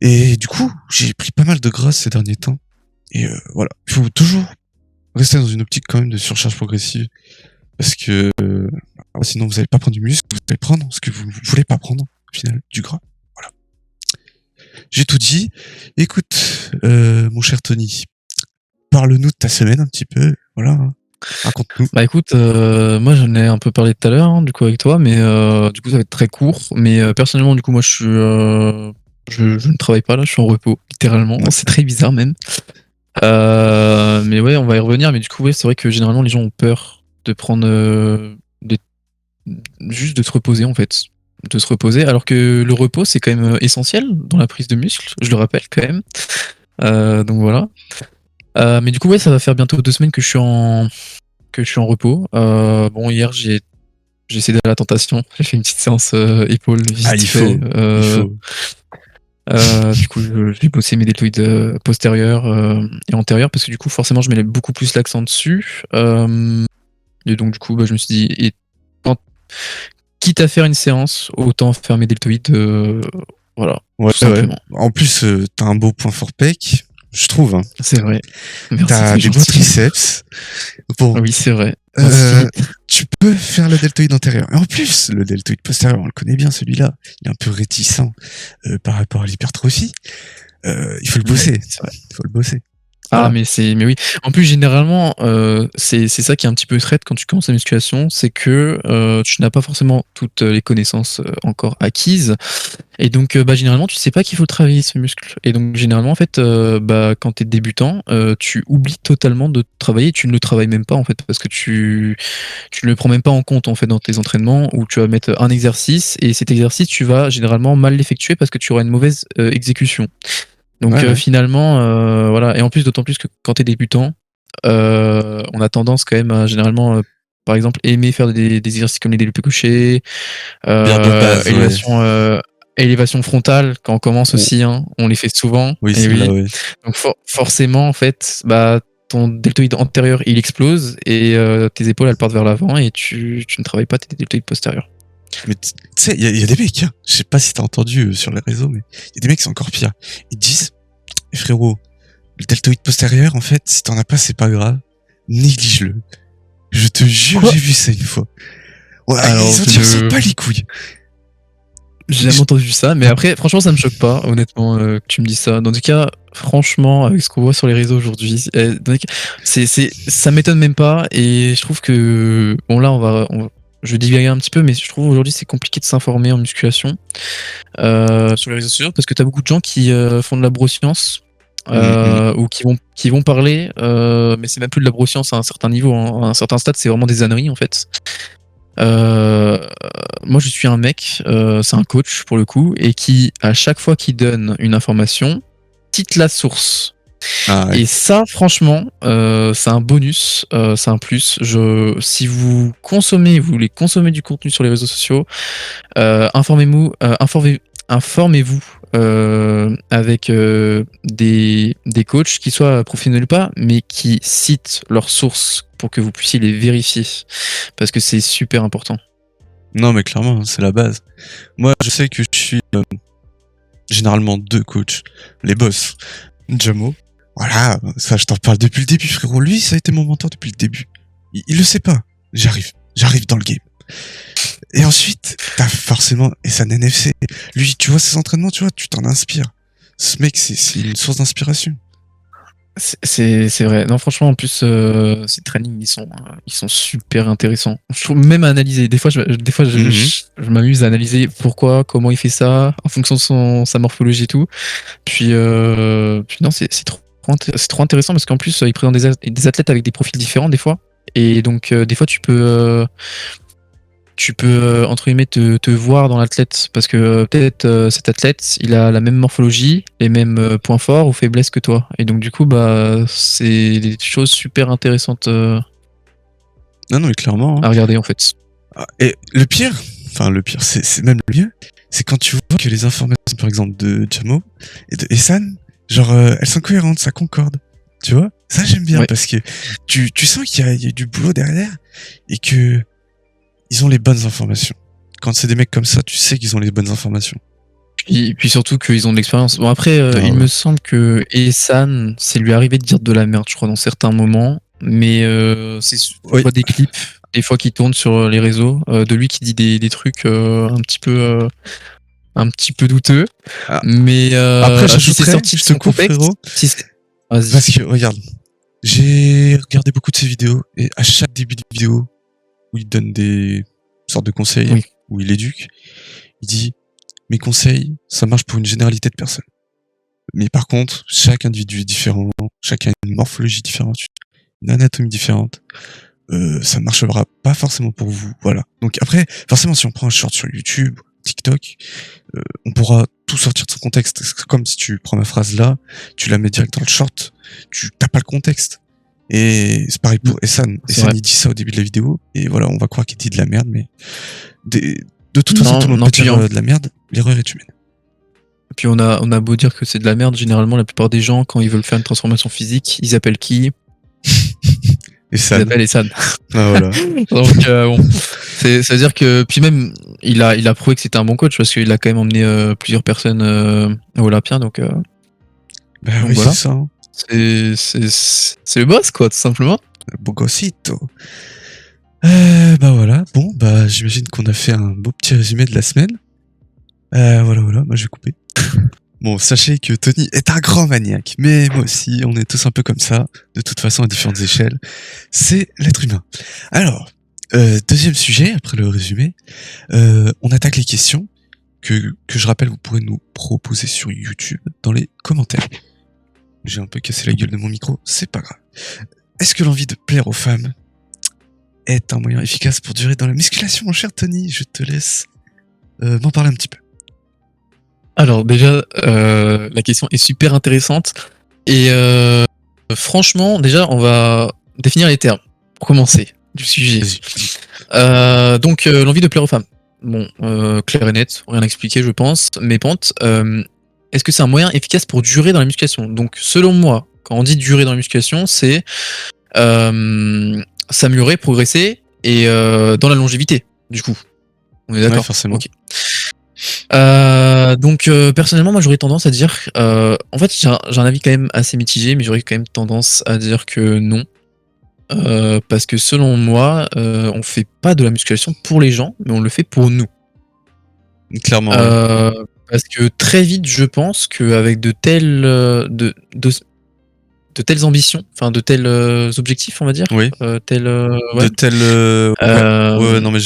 [SPEAKER 2] Et du coup, j'ai pris pas mal de graisse ces derniers temps. Et voilà, il faut toujours rester dans une optique quand même de surcharge progressive. Parce que sinon, vous allez pas prendre du muscle, vous allez prendre ce que vous voulez pas prendre, au final, du gras. Voilà. J'ai tout dit. Écoute, mon cher Tony, parle-nous de ta semaine un petit peu. Voilà. Raconte-nous.
[SPEAKER 1] Bah écoute, moi j'en ai un peu parlé tout à l'heure, hein, du coup avec toi, mais du coup ça va être très court. Mais personnellement, du coup, moi je ne travaille pas là, je suis en repos, littéralement.
[SPEAKER 2] Ouais.
[SPEAKER 1] C'est très bizarre même. Mais ouais, on va y revenir. Mais du coup, ouais, c'est vrai que généralement les gens ont peur de prendre juste de se reposer en fait, de se reposer. Alors que le repos c'est quand même essentiel dans la prise de muscle. Je le rappelle quand même. Donc voilà. Mais du coup, ouais, ça va faire bientôt 2 semaines que je suis en repos. Bon, hier, j'ai cédé à la tentation. J'ai fait une petite séance épaule vite
[SPEAKER 2] Ah, il
[SPEAKER 1] fait.
[SPEAKER 2] faut. Il faut.
[SPEAKER 1] Du coup, j'ai bossé mes deltoïdes postérieurs et antérieurs parce que du coup, forcément, je mets beaucoup plus l'accent dessus. Et donc, du coup, bah, je me suis dit, quitte à faire une séance, autant faire mes deltoïdes. Voilà,
[SPEAKER 2] Ouais,
[SPEAKER 1] tout simplement.
[SPEAKER 2] En plus, t'as un beau point fort pec, je trouve. Hein.
[SPEAKER 1] C'est vrai. Merci,
[SPEAKER 2] T'as
[SPEAKER 1] c'est
[SPEAKER 2] des beaux
[SPEAKER 1] gentil.
[SPEAKER 2] triceps. Bon,
[SPEAKER 1] Oui, c'est vrai.
[SPEAKER 2] tu peux faire le deltoïde antérieur. Et en plus, le deltoïde postérieur, on le connaît bien, celui-là. Il est un peu réticent par rapport à l'hypertrophie. Il faut le bosser.
[SPEAKER 1] C'est vrai.
[SPEAKER 2] Il faut le bosser.
[SPEAKER 1] Ah,
[SPEAKER 2] Voilà.
[SPEAKER 1] mais oui. En plus, généralement, c'est ça qui est un petit peu traite quand tu commences la musculation, c'est que tu n'as pas forcément toutes les connaissances encore acquises. Et donc, bah, généralement, tu sais pas qu'il faut travailler ce muscle. Et donc, généralement, en fait, bah, quand tu es débutant, tu oublies totalement de travailler. Tu ne le travailles même pas, en fait, parce que tu ne le prends même pas en compte, en fait, dans tes entraînements, où tu vas mettre un exercice, et cet exercice, tu vas généralement mal l'effectuer parce que tu auras une mauvaise exécution. Donc
[SPEAKER 2] Ouais, ouais.
[SPEAKER 1] finalement, voilà. Et en plus, d'autant plus que quand tu es débutant, on a tendance quand même à généralement, par exemple, aimer faire des exercices comme les développés couchés,
[SPEAKER 2] Bien de base, ouais.
[SPEAKER 1] élévation frontale quand on commence
[SPEAKER 2] Oh,
[SPEAKER 1] aussi, hein, on les fait souvent.
[SPEAKER 2] oui,
[SPEAKER 1] Et
[SPEAKER 2] celle-là,
[SPEAKER 1] oui.
[SPEAKER 2] ouais.
[SPEAKER 1] Donc forcément, en fait, bah, ton deltoïde antérieur, il explose et tes épaules, elles partent vers l'avant et tu ne travailles pas tes deltoïdes postérieurs.
[SPEAKER 2] Mais tu sais, il y a des mecs, hein. Je sais pas si t'as entendu sur les réseaux, mais il y a des mecs qui sont encore pires. Ils disent, frérot, le deltoïde postérieur, en fait, si t'en as pas, c'est pas grave. Néglige-le. Je te jure,
[SPEAKER 1] Quoi?
[SPEAKER 2] j'ai vu ça une fois. Ouais,
[SPEAKER 1] Alors,
[SPEAKER 2] ils ont dit, on s'en bat les couilles.
[SPEAKER 1] j'ai jamais entendu ça, mais après, franchement, ça me choque pas, honnêtement, que tu me dis ça. Dans tout cas, franchement, avec ce qu'on voit sur les réseaux aujourd'hui, ça m'étonne même pas, et je trouve que, bon là, je vais divaguer un petit peu, mais je trouve aujourd'hui c'est compliqué de s'informer en musculation sur les réseaux sociaux, parce que t'as beaucoup de gens qui font de la broscience, ou qui vont parler, mais c'est même plus de la broscience à un certain niveau, hein. À un certain stade, c'est vraiment des âneries, en fait. Euh, Moi, je suis un mec, c'est un coach pour le coup, et qui, à chaque fois qu'il donne une information, cite la source.
[SPEAKER 2] Ah ouais.
[SPEAKER 1] Et ça, franchement, c'est un bonus, c'est un plus. Si vous voulez consommer du contenu sur les réseaux sociaux, informez-vous avec des coachs qui soient professionnels ou pas, mais qui citent leurs sources pour que vous puissiez les vérifier, parce que c'est super important.
[SPEAKER 2] Non, mais clairement, hein, c'est la base. Moi, je sais que je suis généralement deux coachs. Les boss. Jamo. Voilà, ça, je t'en parle depuis le début, frérot. Lui, ça a été mon mentor depuis le début. Il le sait pas. J'arrive dans le game. Et ensuite, t'as forcément Essan NFC. Lui, tu vois ses entraînements, tu vois, tu t'en inspires. Ce mec, c'est une source d'inspiration.
[SPEAKER 1] C'est vrai. Non, franchement, en plus, ces trainings, ils sont super intéressants. Je trouve même à analyser. Des fois, je m'amuse à analyser pourquoi, comment il fait ça, en fonction de sa morphologie et tout. Puis non, c'est trop intéressant parce qu'en plus, il présente des athlètes avec des profils différents des fois. Et donc, des fois, tu peux entre guillemets te voir dans l'athlète parce que peut-être cet athlète il a la même morphologie, les mêmes points forts ou faiblesses que toi et donc du coup bah c'est des choses super intéressantes
[SPEAKER 2] Non, non, mais clairement.
[SPEAKER 1] à regarder en fait.
[SPEAKER 2] Et le pire, c'est même le mieux, c'est quand tu vois que les informations, par exemple, de Jamo et de Essan, genre, elles sont cohérentes, ça concorde. Tu vois? Ça, j'aime bien
[SPEAKER 1] Ouais.
[SPEAKER 2] parce que tu sens qu'il y a du boulot derrière et que ils ont les bonnes informations. Quand c'est des mecs comme ça, tu sais qu'ils ont les bonnes informations.
[SPEAKER 1] Puis surtout qu'ils ont de l'expérience. Bon après il
[SPEAKER 2] ouais.
[SPEAKER 1] me semble que Ehsan c'est lui arrivé de dire de la merde je crois dans certains moments mais c'est
[SPEAKER 2] Oui.
[SPEAKER 1] soit des clips des fois qui tournent sur les réseaux de lui qui dit des trucs un petit peu douteux
[SPEAKER 2] Ah.
[SPEAKER 1] mais
[SPEAKER 2] Après,
[SPEAKER 1] si c'est
[SPEAKER 2] j'ajouterais,
[SPEAKER 1] sorti de
[SPEAKER 2] je te
[SPEAKER 1] son
[SPEAKER 2] coupe,
[SPEAKER 1] contexte
[SPEAKER 2] frérot.
[SPEAKER 1] si c'est vas-y
[SPEAKER 2] Parce que, regarde, j'ai regardé beaucoup de ses vidéos et à chaque début de vidéo où il donne des sortes de conseils,
[SPEAKER 1] Oui.
[SPEAKER 2] où il éduque, il dit mes conseils, ça marche pour une généralité de personnes. Mais par contre, chaque individu est différent, chacun a une morphologie différente, une anatomie différente. Ça marchera pas forcément pour vous, voilà. Donc après, forcément, si on prend un short sur YouTube, TikTok, on pourra tout sortir de son contexte. C'est comme si tu prends ma phrase là, tu la mets direct dans le short, tu t'as pas le contexte. Et c'est pareil pour Essan.
[SPEAKER 1] C'est
[SPEAKER 2] Essan,
[SPEAKER 1] vrai.
[SPEAKER 2] il dit ça au début de la vidéo, et voilà, on va croire qu'il dit de la merde, mais de toute façon,
[SPEAKER 1] Non,
[SPEAKER 2] tout le monde
[SPEAKER 1] non,
[SPEAKER 2] peut
[SPEAKER 1] puis
[SPEAKER 2] dire de la merde, l'erreur est humaine.
[SPEAKER 1] puis on a beau dire que c'est de la merde généralement la plupart des gens quand ils veulent faire une transformation physique ils appellent qui ils
[SPEAKER 2] Essan.
[SPEAKER 1] appellent Ehsan.
[SPEAKER 2] Ah, voilà.
[SPEAKER 1] Donc bon, c'est à dire que puis même il a prouvé que c'était un bon coach parce qu'il a quand même emmené plusieurs personnes à Olympia donc
[SPEAKER 2] Bah
[SPEAKER 1] donc
[SPEAKER 2] oui,
[SPEAKER 1] voilà.
[SPEAKER 2] c'est ça. Hein.
[SPEAKER 1] C'est le boss quoi tout simplement.
[SPEAKER 2] Bogosito. Bah voilà. Bon, bah j'imagine qu'on a fait un beau petit résumé de la semaine. Voilà. Moi, je vais couper. Bon, sachez que Tony est un grand maniaque, mais moi aussi, on est tous un peu comme ça, de toute façon à différentes échelles. C'est l'être humain. Alors, deuxième sujet, après le résumé, on attaque les questions que je rappelle, vous pourrez nous proposer sur YouTube dans les commentaires. J'ai un peu cassé la gueule de mon micro, c'est pas grave. Est-ce que l'envie de plaire aux femmes est un moyen efficace pour durer dans la musculation, mon cher Tony? Je te laisse m'en parler un petit peu.
[SPEAKER 1] Alors déjà la question est super intéressante et franchement déjà on va définir les termes pour commencer du sujet.
[SPEAKER 2] Vas-y.
[SPEAKER 1] Donc l'envie de plaire aux femmes. Bon, clair et net, rien à expliquer je pense. Mais Pente, est-ce que c'est un moyen efficace pour durer dans la musculation? Donc selon moi, quand on dit durer dans la musculation, c'est s'améliorer, progresser et dans la longévité, du coup. On est d'accord?
[SPEAKER 2] Ouais, forcément.
[SPEAKER 1] Ok. Donc personnellement, moi j'aurais tendance à dire, en fait j'ai un avis quand même assez mitigé, mais j'aurais quand même tendance à dire que non. Parce que selon moi, on fait pas de la musculation pour les gens, mais on le fait pour nous.
[SPEAKER 2] Clairement, ouais.
[SPEAKER 1] Parce que très vite, je pense qu'avec de telles ambitions, enfin de tels objectifs, on va dire,
[SPEAKER 2] Oui.
[SPEAKER 1] tels,
[SPEAKER 2] De
[SPEAKER 1] ouais,
[SPEAKER 2] telles... ouais, non mais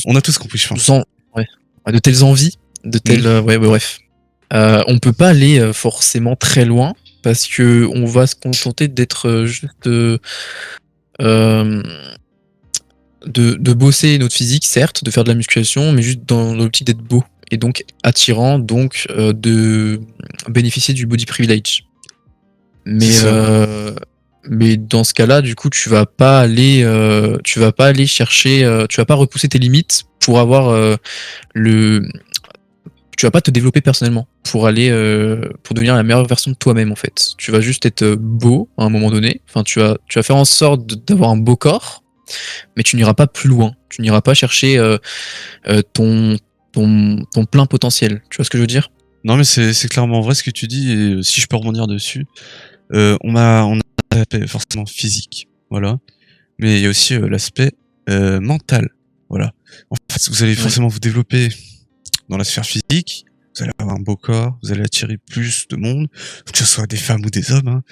[SPEAKER 2] on a tous compris, je pense.
[SPEAKER 1] ouais, de telles envies, de telles, ouais, bref. On peut pas aller forcément très loin parce que on va se contenter d'être juste de bosser notre physique, certes, de faire de la musculation, mais juste dans l'optique d'être beau et donc attirant, donc de bénéficier du body privilege. Mais
[SPEAKER 2] C'est ça.
[SPEAKER 1] mais dans ce cas-là, du coup, tu vas pas aller chercher, tu vas pas repousser tes limites pour avoir le tu vas pas te développer personnellement pour aller pour devenir la meilleure version de toi-même en fait. Tu vas juste être beau à un moment donné. Enfin, tu vas faire en sorte d'avoir un beau corps, mais tu n'iras pas plus loin. Tu n'iras pas chercher ton ton plein potentiel. Tu vois ce que je veux dire?
[SPEAKER 2] Non mais c'est clairement vrai ce que tu dis, et si je peux rebondir dessus, on a l'aspect forcément physique, voilà. Mais il y a aussi l'aspect mental, voilà. En fait, vous allez
[SPEAKER 1] Ouais.
[SPEAKER 2] forcément vous développer dans la sphère physique, vous allez avoir un beau corps, vous allez attirer plus de monde, que ce soit des femmes ou des hommes, hein.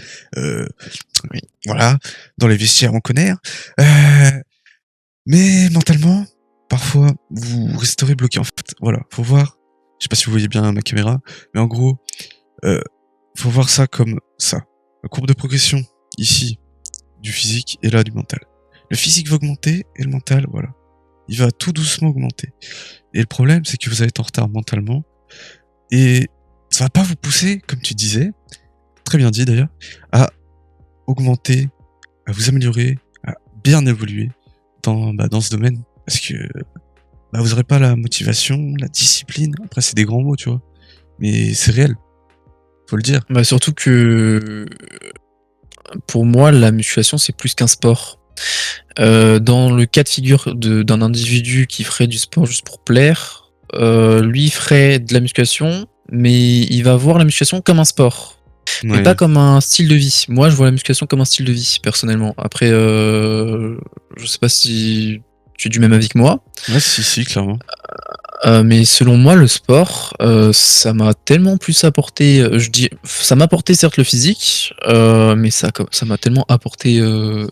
[SPEAKER 1] Oui.
[SPEAKER 2] Voilà, dans les vestiaires on connaît. Hein. Mais mentalement, parfois, vous resterez bloqué. En fait, voilà, faut voir. Je sais pas si vous voyez bien ma caméra, mais en gros, faut voir ça comme ça. La courbe de progression ici du physique et là du mental. Le physique va augmenter et le mental, voilà. il va tout doucement augmenter. Et le problème, c'est que vous allez être en retard mentalement, et ça va pas vous pousser, comme tu disais, très bien dit d'ailleurs, à augmenter, à vous améliorer, à bien évoluer dans ce domaine, parce que vous aurez pas la motivation, la discipline. Après, c'est des grands mots, tu vois, mais c'est réel, faut le dire.
[SPEAKER 1] Bah, surtout que pour moi, la musculation, c'est plus qu'un sport. Dans le cas de figure d'un individu qui ferait du sport juste pour plaire, lui il ferait de la musculation, mais il va voir la musculation comme un sport, mais
[SPEAKER 2] Ouais,
[SPEAKER 1] pas comme un style de vie. Moi, je vois la musculation comme un style de vie, personnellement. Après, je sais pas si tu es du même avis que moi.
[SPEAKER 2] ouais, si, clairement.
[SPEAKER 1] Mais selon moi, le sport, ça m'a tellement plus apporté. Ça m'a apporté certes le physique, mais ça m'a tellement apporté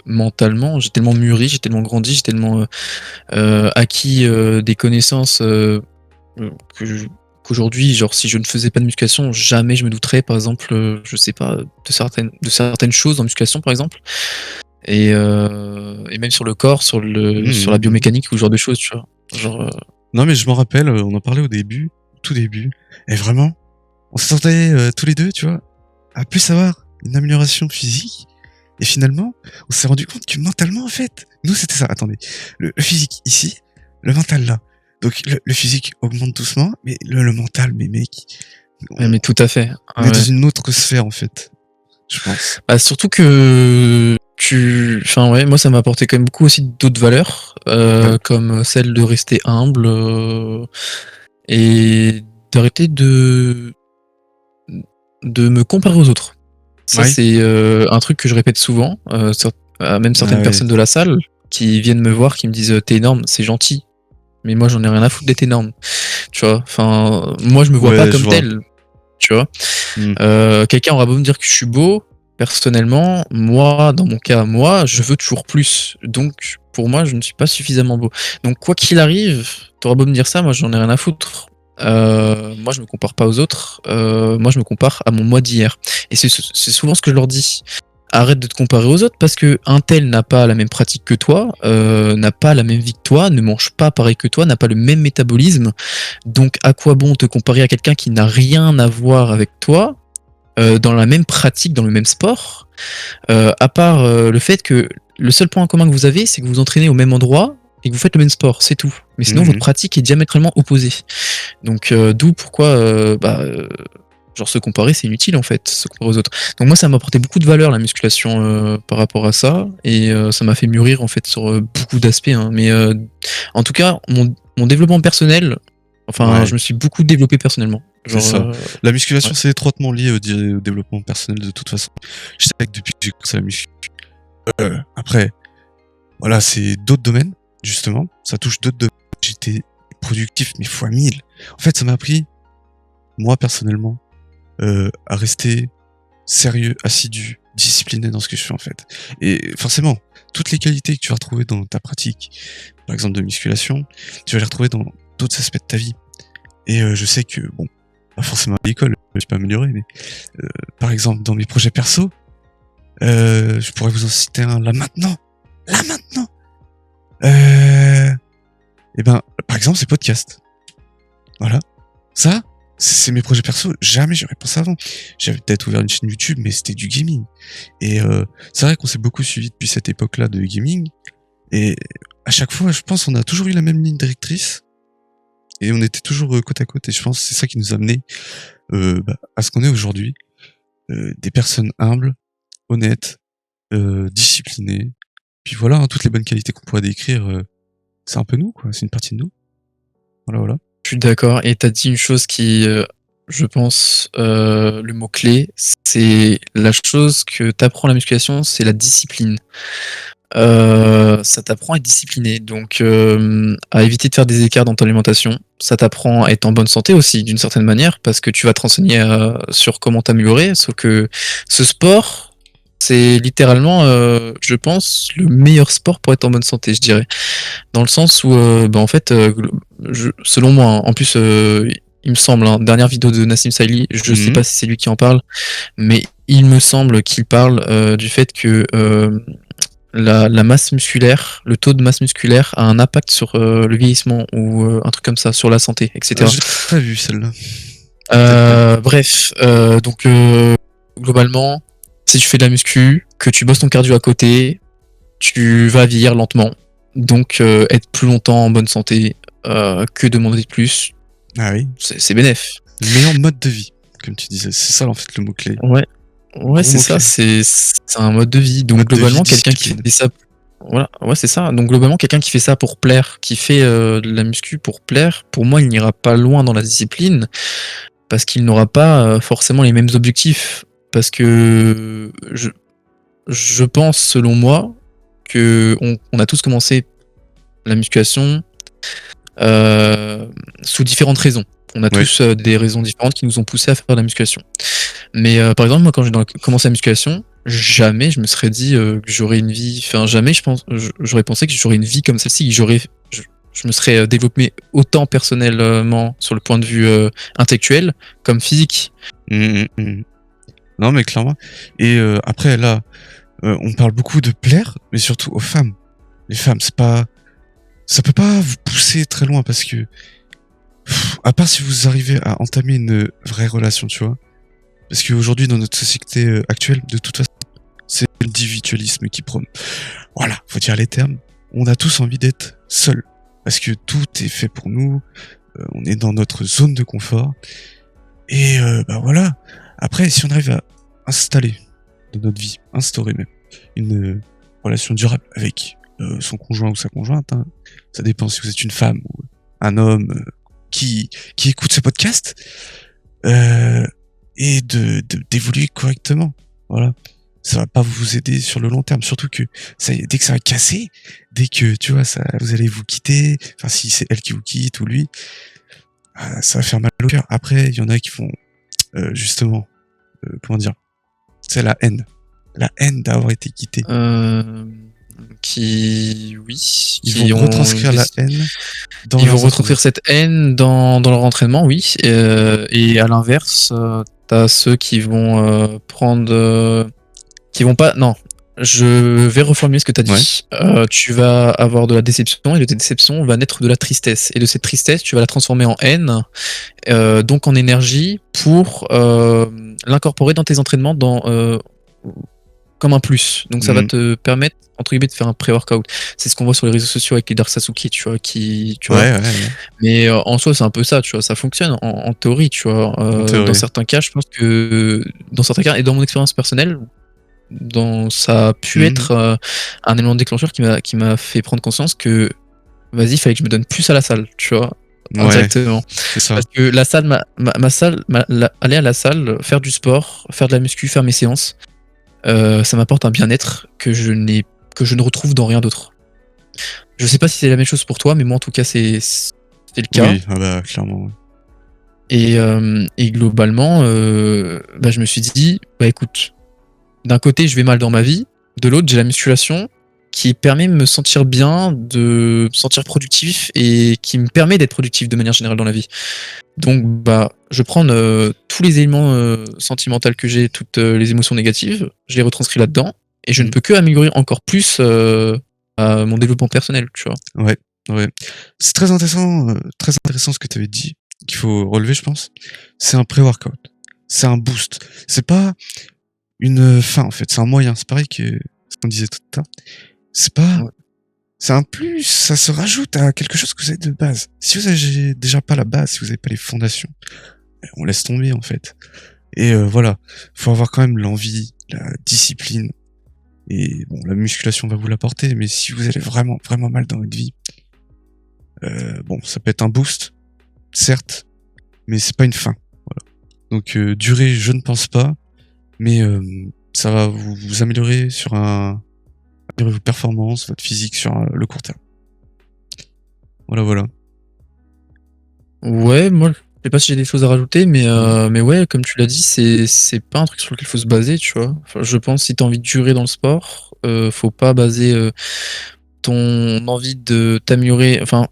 [SPEAKER 1] mentalement. J'ai tellement mûri, j'ai tellement grandi, j'ai tellement acquis des connaissances que qu'aujourd'hui, genre si je ne faisais pas de musculation, jamais je me douterais, par exemple, je sais pas, de certaines choses en musculation, par exemple. Et même sur le corps, sur la
[SPEAKER 2] Mmh.
[SPEAKER 1] biomécanique ou ce genre de choses, tu vois. Genre,
[SPEAKER 2] Non, mais je m'en rappelle, on en parlait au début, tout début, et vraiment, on se sentait tous les deux, tu vois, à plus avoir une amélioration physique. Et finalement, on s'est rendu compte que mentalement, en fait, nous c'était ça. Attendez, le physique ici, le mental là. Donc le physique augmente doucement, mais le mental, mais mec,
[SPEAKER 1] ouais,
[SPEAKER 2] on,
[SPEAKER 1] mais tout à fait.
[SPEAKER 2] on
[SPEAKER 1] Ouais,
[SPEAKER 2] est dans
[SPEAKER 1] ouais.
[SPEAKER 2] une autre sphère en fait, je pense.
[SPEAKER 1] Bah, surtout que enfin ouais, moi ça m'a apporté quand même beaucoup aussi d'autres valeurs,
[SPEAKER 2] Ouais,
[SPEAKER 1] comme celle de rester humble, et d'arrêter de me comparer aux autres. Ça
[SPEAKER 2] ouais,
[SPEAKER 1] c'est un truc que je répète souvent, à même
[SPEAKER 2] ah
[SPEAKER 1] certaines
[SPEAKER 2] ouais,
[SPEAKER 1] personnes de la salle qui viennent me voir, qui me disent: «Tu énorme», c'est gentil, mais moi j'en ai rien à foutre d'être énorme, tu vois? Enfin, moi je me vois pas
[SPEAKER 2] ouais, je
[SPEAKER 1] comme
[SPEAKER 2] vois.
[SPEAKER 1] tel, tu vois?
[SPEAKER 2] Hmm.
[SPEAKER 1] Quelqu'un aura beau me dire que je suis beau, personnellement, moi, dans mon cas, moi, je veux toujours plus. Donc, pour moi, je ne suis pas suffisamment beau. Donc, quoi qu'il arrive, t'auras beau me dire ça, moi, j'en ai rien à foutre. Moi, je me compare pas aux autres. Moi, je me compare à mon moi d'hier. Et c'est souvent ce que je leur dis. Arrête de te comparer aux autres parce que un tel n'a pas la même pratique que toi, n'a pas la même vie que toi, ne mange pas pareil que toi, n'a pas le même métabolisme. Donc, à quoi bon te comparer à quelqu'un qui n'a rien à voir avec toi, dans la même pratique, dans le même sport, à part le fait que le seul point en commun que vous avez, c'est que vous vous entraînez au même endroit et que vous faites le même sport, c'est tout. Mais sinon, votre
[SPEAKER 2] Mhm.
[SPEAKER 1] pratique est diamétralement opposée. Donc, d'où pourquoi, genre se comparer, c'est inutile en fait, se comparer aux autres. Donc moi, ça m'a apporté beaucoup de valeur la musculation par rapport à ça, et ça m'a fait mûrir en fait sur beaucoup d'aspects, hein. Mais en tout cas, mon développement personnel, enfin, je
[SPEAKER 2] Ouais,
[SPEAKER 1] me suis beaucoup développé personnellement.
[SPEAKER 2] c'est
[SPEAKER 1] Genre,
[SPEAKER 2] ça. La musculation,
[SPEAKER 1] ouais.
[SPEAKER 2] c'est étroitement lié au développement personnel de toute façon. Je sais que depuis que j'ai commencé la muscu, après, voilà, c'est d'autres domaines, justement. Ça touche d'autres domaines. J'étais productif, mais fois 1000. En fait, ça m'a appris, moi, personnellement, à rester sérieux, assidu, discipliné dans ce que je fais, en fait. Et forcément, toutes les qualités que tu vas retrouver dans ta pratique, par exemple de musculation, tu vas les retrouver dans d'autres aspects de ta vie. Et je sais que, bon, pas forcément à l'école, je peux améliorer, mais par exemple, dans mes projets perso, je pourrais vous en citer un là maintenant. Là maintenant. Et ben, par exemple, ces podcasts. Voilà. Ça, c'est mes projets perso. Jamais j'aurais pensé avant. J'avais peut-être ouvert une chaîne YouTube, mais c'était du gaming. Et c'est vrai qu'on s'est beaucoup suivi depuis cette époque-là de gaming. Et à chaque fois, je pense, on a toujours eu la même ligne directrice. Et on était toujours côte à côte. Et je pense que c'est ça qui nous a amené à ce qu'on est aujourd'hui. Des personnes humbles, honnêtes, disciplinées. Puis voilà, hein, toutes les bonnes qualités qu'on pourrait décrire, c'est un peu nous, quoi. C'est une partie de nous. Voilà, voilà.
[SPEAKER 1] Je suis d'accord, et tu as dit une chose qui, je pense, le mot-clé, c'est la chose que t'apprends à la musculation, c'est la discipline. Ça t'apprend à être discipliné, donc à éviter de faire des écarts dans ton alimentation. Ça t'apprend à être en bonne santé aussi, d'une certaine manière, parce que tu vas te renseigner sur comment t'améliorer. Sauf que ce sport, c'est littéralement, je pense, le meilleur sport pour être en bonne santé, je dirais. Dans le sens où, en fait, selon moi, hein, en plus, il me semble, hein, dernière vidéo de Nassim Saïli, je sais
[SPEAKER 2] Mhm.
[SPEAKER 1] pas si c'est lui qui en parle, mais il me semble qu'il parle du fait que la masse musculaire, le taux de masse musculaire a un impact sur le vieillissement ou un truc comme ça, sur la santé, etc.
[SPEAKER 2] J'ai pas vu celle-là.
[SPEAKER 1] Bref, donc globalement, si tu fais de la muscu, que tu bosses ton cardio à côté, tu vas vieillir lentement. Donc être plus longtemps en bonne santé que demander de plus,
[SPEAKER 2] Ah oui.
[SPEAKER 1] c'est bénéf.
[SPEAKER 2] Le meilleur mode de vie, comme tu disais. C'est ça en fait le mot-clé.
[SPEAKER 1] Ouais,
[SPEAKER 2] Gros
[SPEAKER 1] c'est ça,
[SPEAKER 2] mot-clé.
[SPEAKER 1] c'est un mode de vie. Donc
[SPEAKER 2] Mode de
[SPEAKER 1] globalement,
[SPEAKER 2] vie,
[SPEAKER 1] quelqu'un qui
[SPEAKER 2] discipline.
[SPEAKER 1] fait ça, voilà, ouais, c'est ça. Donc globalement, quelqu'un qui fait ça pour plaire, qui fait de la muscu pour plaire, pour moi, il n'ira pas loin dans la discipline parce qu'il n'aura pas forcément les mêmes objectifs. Parce que je pense, selon moi, que on a tous commencé la musculation sous différentes raisons. On a
[SPEAKER 2] Ouais.
[SPEAKER 1] tous des raisons différentes qui nous ont poussé à faire de la musculation. Mais par exemple, moi, quand j'ai commencé la musculation, jamais je me serais dit que j'aurais une vie. Enfin, jamais j'aurais pensé que j'aurais une vie comme celle-ci. Je me serais développé autant personnellement sur le point de vue intellectuel comme physique.
[SPEAKER 2] Non, mais clairement. Et après, là, on parle beaucoup de plaire, mais surtout aux femmes. Les femmes, c'est pas. Ça peut pas vous pousser très loin parce que. À part si vous arrivez à entamer une vraie relation, tu vois. Parce qu'aujourd'hui, dans notre société actuelle, de toute façon, c'est l'individualisme qui prône. Voilà, faut dire les termes. On a tous envie d'être seuls. Parce que tout est fait pour nous. On est dans notre zone de confort. Et bah voilà. Après, si on arrive à installer dans notre vie, instaurer même, une relation durable avec son conjoint ou sa conjointe, hein, ça dépend si vous êtes une femme ou un homme qui écoute ce podcast, et d'évoluer correctement. Voilà. Ça va pas vous aider sur le long terme, surtout que dès que ça va casser, dès que tu vois vous allez vous quitter, enfin si c'est elle qui vous quitte ou lui, ça va faire mal au cœur. Après, il y en a qui font justement, comment dire, c'est la haine d'avoir été quitté.
[SPEAKER 1] Qui
[SPEAKER 2] Ils vont retranscrire la haine dans
[SPEAKER 1] ils vont
[SPEAKER 2] leurs
[SPEAKER 1] retranscrire cette haine dans leur entraînement, oui. Et à l'inverse, t'as ceux qui vont prendre, qui vont pas. Non, je vais reformuler ce que t'as dit. Tu vas avoir de la déception et de ta déception va naître de la tristesse. Et de cette tristesse, tu vas la transformer en haine, donc en énergie pour l'incorporer dans tes entraînements comme un plus. Donc ça va te permettre, entre guillemets, de faire un pré-workout. C'est ce qu'on voit sur les réseaux sociaux avec les Dark Sasuke, tu vois, tu vois.
[SPEAKER 2] Ouais.
[SPEAKER 1] Mais en soi, c'est un peu ça, tu vois, ça fonctionne en théorie, tu vois. Dans certains cas, je pense que, dans certains cas, et dans mon expérience personnelle, ça a pu être un élément déclencheur qui m'a fait prendre conscience que, vas-y, il fallait que je me donne plus à la salle, tu vois. Indirectement.
[SPEAKER 2] C'est ça.
[SPEAKER 1] Parce que la salle, aller à la salle, faire du sport, faire de la muscu, faire mes séances, ça m'apporte un bien-être que je ne retrouve dans rien d'autre. Je sais pas si c'est la même chose pour toi, mais moi en tout cas c'est le cas.
[SPEAKER 2] Oui, bah clairement.
[SPEAKER 1] Et globalement, je me suis dit, bah écoute, d'un côté je vais mal dans ma vie, de l'autre j'ai la musculation qui permet de me sentir bien, de me sentir productif et qui me permet d'être productif de manière générale dans la vie. Donc je prends tous les éléments sentimentaux que j'ai, toutes les émotions négatives, je les retranscris là-dedans et je ne peux que améliorer encore plus mon développement personnel, tu vois.
[SPEAKER 2] Ouais. C'est très intéressant ce que tu avais dit, qu'il faut relever, je pense. C'est un pré-workout. C'est un boost. C'est pas une fin, en fait. C'est un moyen. C'est pareil que ce qu'on disait tout à l'heure. C'est pas... Ouais. C'est un plus, ça se rajoute à quelque chose que vous avez de base. Si vous avez déjà pas la base, si vous avez pas les fondations, on laisse tomber, en fait. Et voilà. Faut avoir quand même l'envie, la discipline. Et bon, la musculation va vous l'apporter, mais si vous allez vraiment, vraiment mal dans votre vie, bon, ça peut être un boost, certes, mais c'est pas une fin. Voilà. Donc durée, je ne pense pas, mais ça va vous améliorer améliorer vos performances, votre physique sur le court terme. Voilà.
[SPEAKER 1] Ouais, moi, je sais pas si j'ai des choses à rajouter, mais ouais, comme tu l'as dit, c'est pas un truc sur lequel il faut se baser, tu vois. Enfin, je pense que si t'as envie de durer dans le sport, faut pas baser ton envie de t'améliorer. Enfin,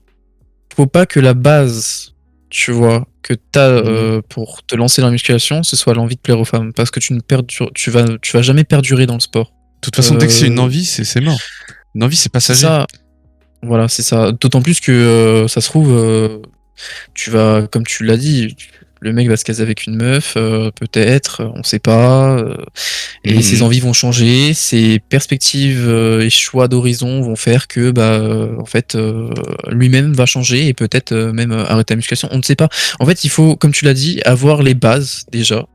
[SPEAKER 1] faut pas que la base, tu vois, que t'as pour te lancer dans la musculation, ce soit l'envie de plaire aux femmes, parce que tu vas jamais perdurer dans le sport.
[SPEAKER 2] toute façon, dès que c'est une envie, c'est mort. Une envie, c'est
[SPEAKER 1] C'est
[SPEAKER 2] passager.
[SPEAKER 1] ça. Voilà, c'est ça. D'autant plus que ça se trouve, tu vas, comme tu l'as dit, le mec va se caser avec une meuf, peut-être, on sait pas. Et ses
[SPEAKER 2] Mhm.
[SPEAKER 1] envies vont changer, ses perspectives et choix d'horizon vont faire que, en fait, lui-même va changer et peut-être même arrêter la musculation. On ne sait pas. En fait, il faut, comme tu l'as dit, avoir les bases déjà.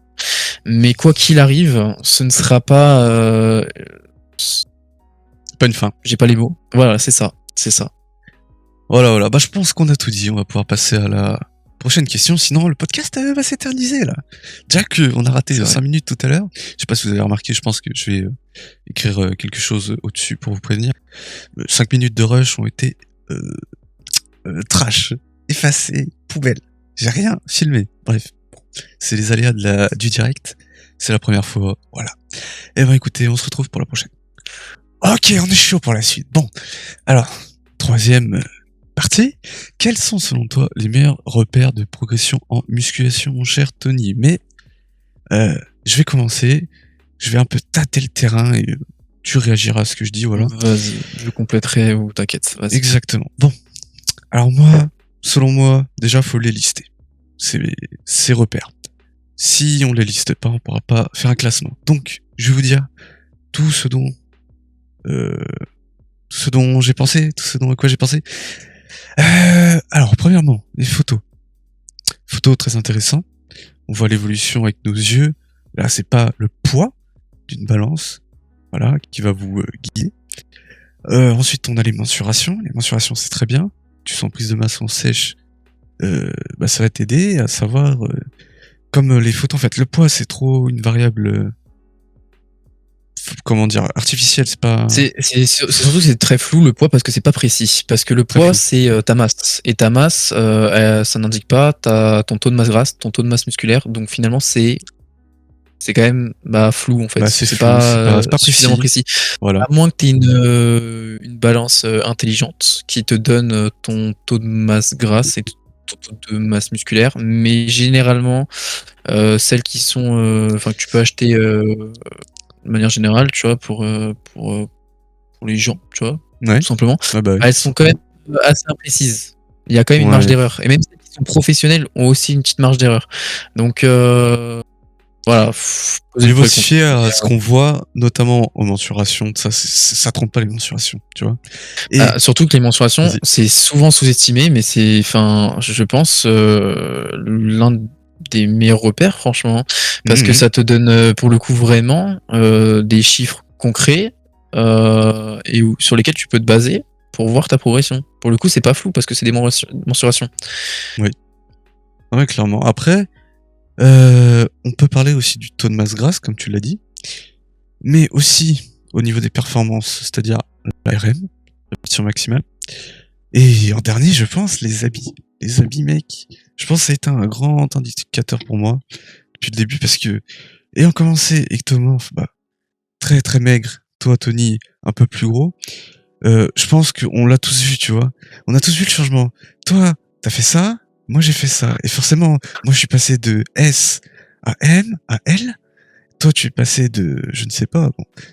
[SPEAKER 1] Mais quoi qu'il arrive, ce ne sera pas.
[SPEAKER 2] C'est pas une fin.
[SPEAKER 1] J'ai pas les mots. Voilà, c'est ça. C'est ça.
[SPEAKER 2] Voilà. Bah, je pense qu'on a tout dit. On va pouvoir passer à la prochaine question. Sinon, le podcast va s'éterniser, là. Déjà on a raté
[SPEAKER 1] C'est
[SPEAKER 2] 5
[SPEAKER 1] vrai.
[SPEAKER 2] minutes tout à l'heure. Je sais pas si vous avez remarqué, je pense que je vais écrire quelque chose au-dessus pour vous prévenir. 5 minutes de rush ont été trash, effacées, poubelle. J'ai rien filmé. Bref. C'est les aléas du direct. C'est la première fois. Voilà. Eh ben, écoutez, on se retrouve pour la prochaine. Ok, on est chaud pour la suite. Bon. Alors, troisième partie. Quels sont, selon toi, les meilleurs repères de progression en musculation, mon cher Tony? Mais, je vais commencer. Je vais un peu tâter le terrain et tu réagiras à ce que je dis, voilà.
[SPEAKER 1] Vas-y, je compléterai ou t'inquiète. Vas-y.
[SPEAKER 2] Exactement. Bon. Alors moi, selon moi, déjà, faut les lister. Ces repères. Si on les liste pas, on pourra pas faire un classement. Donc, je vais vous dire tout ce dont j'ai pensé, tout ce dont à quoi j'ai pensé. Alors, premièrement, les photos. Photos très intéressant. On voit l'évolution avec nos yeux. Là, c'est pas le poids d'une balance, voilà, qui va vous guider. Ensuite, on a les mensurations. Les mensurations, c'est très bien. Tu sens prise de masse en sèche, ça va t'aider à savoir. Comme les photos, en fait, le poids, c'est trop une variable. Comment dire, artificielle, c'est pas.
[SPEAKER 1] C'est surtout que c'est très flou le poids parce que c'est pas précis. Parce que le
[SPEAKER 2] Très
[SPEAKER 1] poids
[SPEAKER 2] flou.
[SPEAKER 1] c'est ta masse et ta masse ça n'indique pas ton taux de masse grasse, ton taux de masse musculaire. Donc finalement c'est quand même flou en fait.
[SPEAKER 2] C'est
[SPEAKER 1] C'est
[SPEAKER 2] flou, c'est pas
[SPEAKER 1] suffisamment
[SPEAKER 2] précis.
[SPEAKER 1] précis.
[SPEAKER 2] Voilà.
[SPEAKER 1] À moins que tu aies une balance intelligente qui te donne ton taux de masse grasse et ton taux de masse musculaire. Mais généralement celles qui sont que tu peux acheter de manière générale, tu vois, pour les gens, tu vois,
[SPEAKER 2] Ouais.
[SPEAKER 1] tout simplement,
[SPEAKER 2] Ah bah oui.
[SPEAKER 1] elles sont quand même assez imprécises. Il y a quand même une marge
[SPEAKER 2] Ouais.
[SPEAKER 1] d'erreur. Et même celles qui sont professionnelles ont aussi une petite marge d'erreur. Donc voilà.
[SPEAKER 2] Il faut se fier à ce qu'on voit, notamment aux mensurations. Ça trompe pas les mensurations, tu vois. Et
[SPEAKER 1] surtout que les mensurations,
[SPEAKER 2] vas-y.
[SPEAKER 1] c'est souvent sous-estimé, mais c'est, je pense, l'un des meilleurs repères, franchement, parce que
[SPEAKER 2] Mhm.
[SPEAKER 1] ça te donne, pour le coup, vraiment des chiffres concrets sur lesquels tu peux te baser pour voir ta progression. Pour le coup, c'est pas flou parce que c'est des mensurations.
[SPEAKER 2] Ouais, clairement. Après, on peut parler aussi du taux de masse grasse, comme tu l'as dit, mais aussi au niveau des performances, c'est-à-dire la RM, répétition maximale. Et en dernier, je pense, les habits. Les habits, mec. Je pense que ça a été un grand indicateur pour moi depuis le début parce que, ayant commencé ectomorphe, très très maigre, toi, Tony, un peu plus gros, je pense qu'on l'a tous vu, tu vois. On a tous vu le changement. Toi, t'as fait ça, moi j'ai fait ça. Et forcément, moi je suis passé de S à M à L. Toi, tu es passé de, je ne sais pas,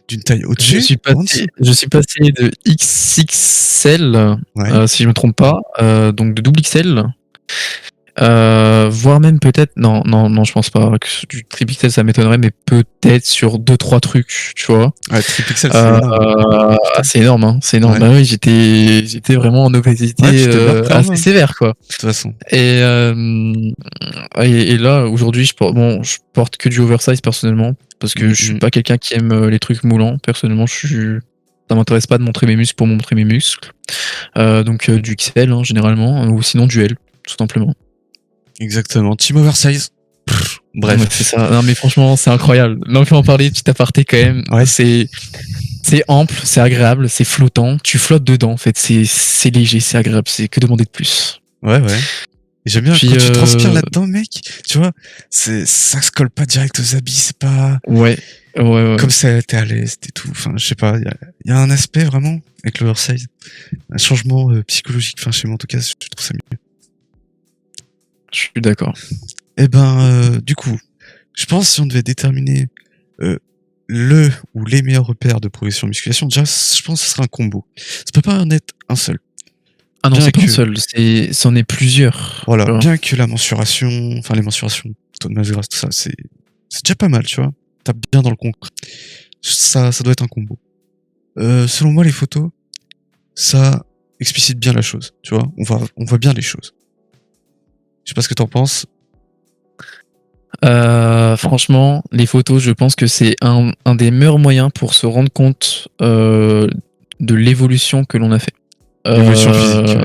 [SPEAKER 2] d'une taille au-dessus ou en dessous.
[SPEAKER 1] Je suis passé de XXL,
[SPEAKER 2] Ouais.
[SPEAKER 1] si je me trompe pas, donc de double XL. Voire même peut-être non je pense pas que du triple XL ça m'étonnerait, mais peut-être sur 2-3 trucs, tu vois.
[SPEAKER 2] Ouais, triple XL, c'est énorme.
[SPEAKER 1] C'est énorme, hein, c'est énorme.
[SPEAKER 2] Ouais.
[SPEAKER 1] Bah oui, j'étais vraiment en obésité
[SPEAKER 2] Ouais, tu te marques clairement.
[SPEAKER 1] assez sévère, quoi.
[SPEAKER 2] De toute façon.
[SPEAKER 1] Et là aujourd'hui je porte que du oversize personnellement parce que je suis pas quelqu'un qui aime les trucs moulants. Personnellement, ça m'intéresse pas de montrer mes muscles pour montrer mes muscles. Donc du XL hein, généralement, ou sinon du L, tout simplement.
[SPEAKER 2] Exactement. Team oversize. Bref.
[SPEAKER 1] Ouais, c'est ça. Non mais franchement, c'est incroyable. Non, on peut en parler, petit aparté quand même.
[SPEAKER 2] Ouais.
[SPEAKER 1] C'est ample, c'est agréable, c'est flottant. Tu flottes dedans en fait. C'est léger, c'est agréable. C'est que demander de plus.
[SPEAKER 2] Ouais. Et j'aime bien
[SPEAKER 1] Puis,
[SPEAKER 2] quand tu transpires là-dedans, mec. Tu vois, ça se colle pas direct aux habits. C'est pas.
[SPEAKER 1] Ouais.
[SPEAKER 2] Comme ça, t'es à l'aise et tout. Enfin, je sais pas. Il y a un aspect vraiment avec l'oversize. Un changement psychologique. Enfin, chez moi en tout cas, je trouve ça mieux.
[SPEAKER 1] Je suis d'accord.
[SPEAKER 2] Eh ben, du coup, je pense si on devait déterminer le ou les meilleurs repères de progression en musculation, déjà, je pense que ce sera un combo. Ça peut pas en être un seul.
[SPEAKER 1] Ah non,
[SPEAKER 2] Bien
[SPEAKER 1] c'est pas un
[SPEAKER 2] que,
[SPEAKER 1] seul, c'en est plusieurs.
[SPEAKER 2] voilà,
[SPEAKER 1] Tu vois.
[SPEAKER 2] bien que la mensuration, enfin les mensurations, taux de masse grasse, tout ça, c'est déjà pas mal, tu vois. T'as bien dans le concret. Ça doit être un combo. Selon moi, les photos, ça explicite bien la chose, tu vois. On voit bien les choses. Je sais pas ce que t'en penses.
[SPEAKER 1] Franchement, les photos, je pense que c'est un des meilleurs moyens pour se rendre compte de l'évolution que l'on a fait.
[SPEAKER 2] L'évolution physique.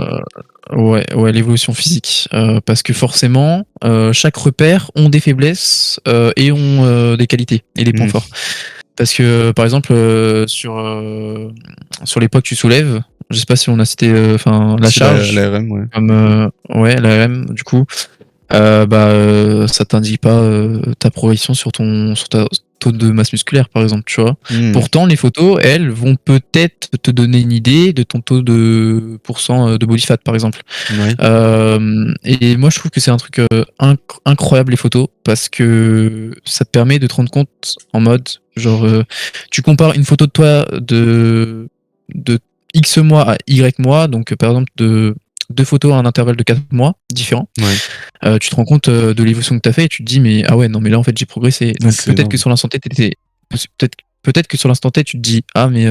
[SPEAKER 1] Ouais, l'évolution physique. Parce que forcément, chaque repère ont des faiblesses et ont des qualités et des points
[SPEAKER 2] Mm.
[SPEAKER 1] forts. Parce que, par exemple, sur les poids que tu soulèves, je sais pas si on a cité la
[SPEAKER 2] Si
[SPEAKER 1] charge,
[SPEAKER 2] la RM, ouais.
[SPEAKER 1] comme ouais, la RM, du coup, ça t'indique pas ta progression sur ta taux de masse musculaire, par exemple, tu vois.
[SPEAKER 2] Mm.
[SPEAKER 1] Pourtant, les photos, elles, vont peut-être te donner une idée de ton taux de pourcent de body fat, par exemple.
[SPEAKER 2] Ouais.
[SPEAKER 1] Et moi, je trouve que c'est un truc incroyable, les photos, parce que ça te permet de te rendre compte en mode, genre, tu compares une photo de toi de X mois à Y mois, donc par exemple de deux photos à un intervalle de 4 mois différents.
[SPEAKER 2] Ouais.
[SPEAKER 1] Tu te rends compte de l'évolution que tu as fait et tu te dis, mais ah ouais, non, mais là, en fait, j'ai progressé.
[SPEAKER 2] Ouais,
[SPEAKER 1] Donc
[SPEAKER 2] c'est
[SPEAKER 1] peut-être que
[SPEAKER 2] énorme.
[SPEAKER 1] sur l'instant T, peut-être que sur l'instant T, tu te dis, ah, mais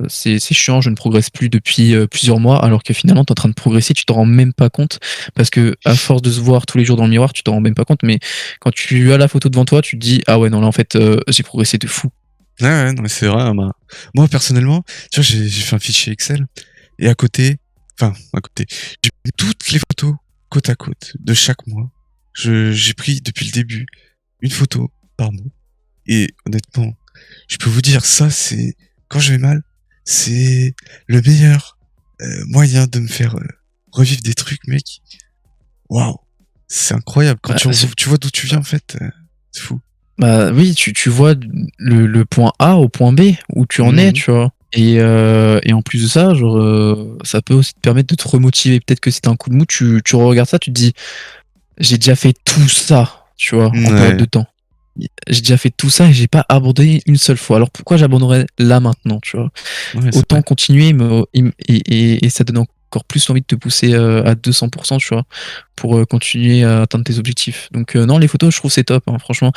[SPEAKER 1] c'est chiant, je ne progresse plus depuis plusieurs mois, alors que finalement, tu es en train de progresser, tu t'en rends même pas compte, parce que à force de se voir tous les jours dans le miroir, tu t'en rends même pas compte, mais quand tu as la photo devant toi, tu te dis, ah ouais, non, là, en fait, j'ai progressé de fou.
[SPEAKER 2] Ouais, non, mais c'est vrai. Moi, personnellement, tu vois, j'ai fait un fichier Excel et à côté, j'ai mis toutes les photos côte à côte de chaque mois. J'ai pris depuis le début une photo par mois. Et honnêtement, je peux vous dire, ça, c'est, quand je vais mal, c'est le meilleur moyen de me faire revivre des trucs, mec. Waouh, c'est incroyable. Quand
[SPEAKER 1] Bah,
[SPEAKER 2] tu vois d'où tu viens, en fait, c'est fou.
[SPEAKER 1] Bah oui, tu vois le point A au point B où tu en es,
[SPEAKER 2] Mhm.
[SPEAKER 1] tu vois. Et en plus de ça, genre, ça peut aussi te permettre de te remotiver. Peut-être que c'était un coup de mou, tu regardes ça, tu te dis, j'ai déjà fait tout ça, tu vois, en période
[SPEAKER 2] Ouais,
[SPEAKER 1] de temps. J'ai déjà fait tout ça et j'ai pas abandonné une seule fois. Alors pourquoi j'abandonnerais là maintenant, tu vois?
[SPEAKER 2] ouais, c'est vrai.
[SPEAKER 1] Autant continuer et ça donne encore plus envie de te pousser à 200%, tu vois, pour continuer à atteindre tes objectifs. Donc non, les photos, je trouve c'est top, hein, franchement.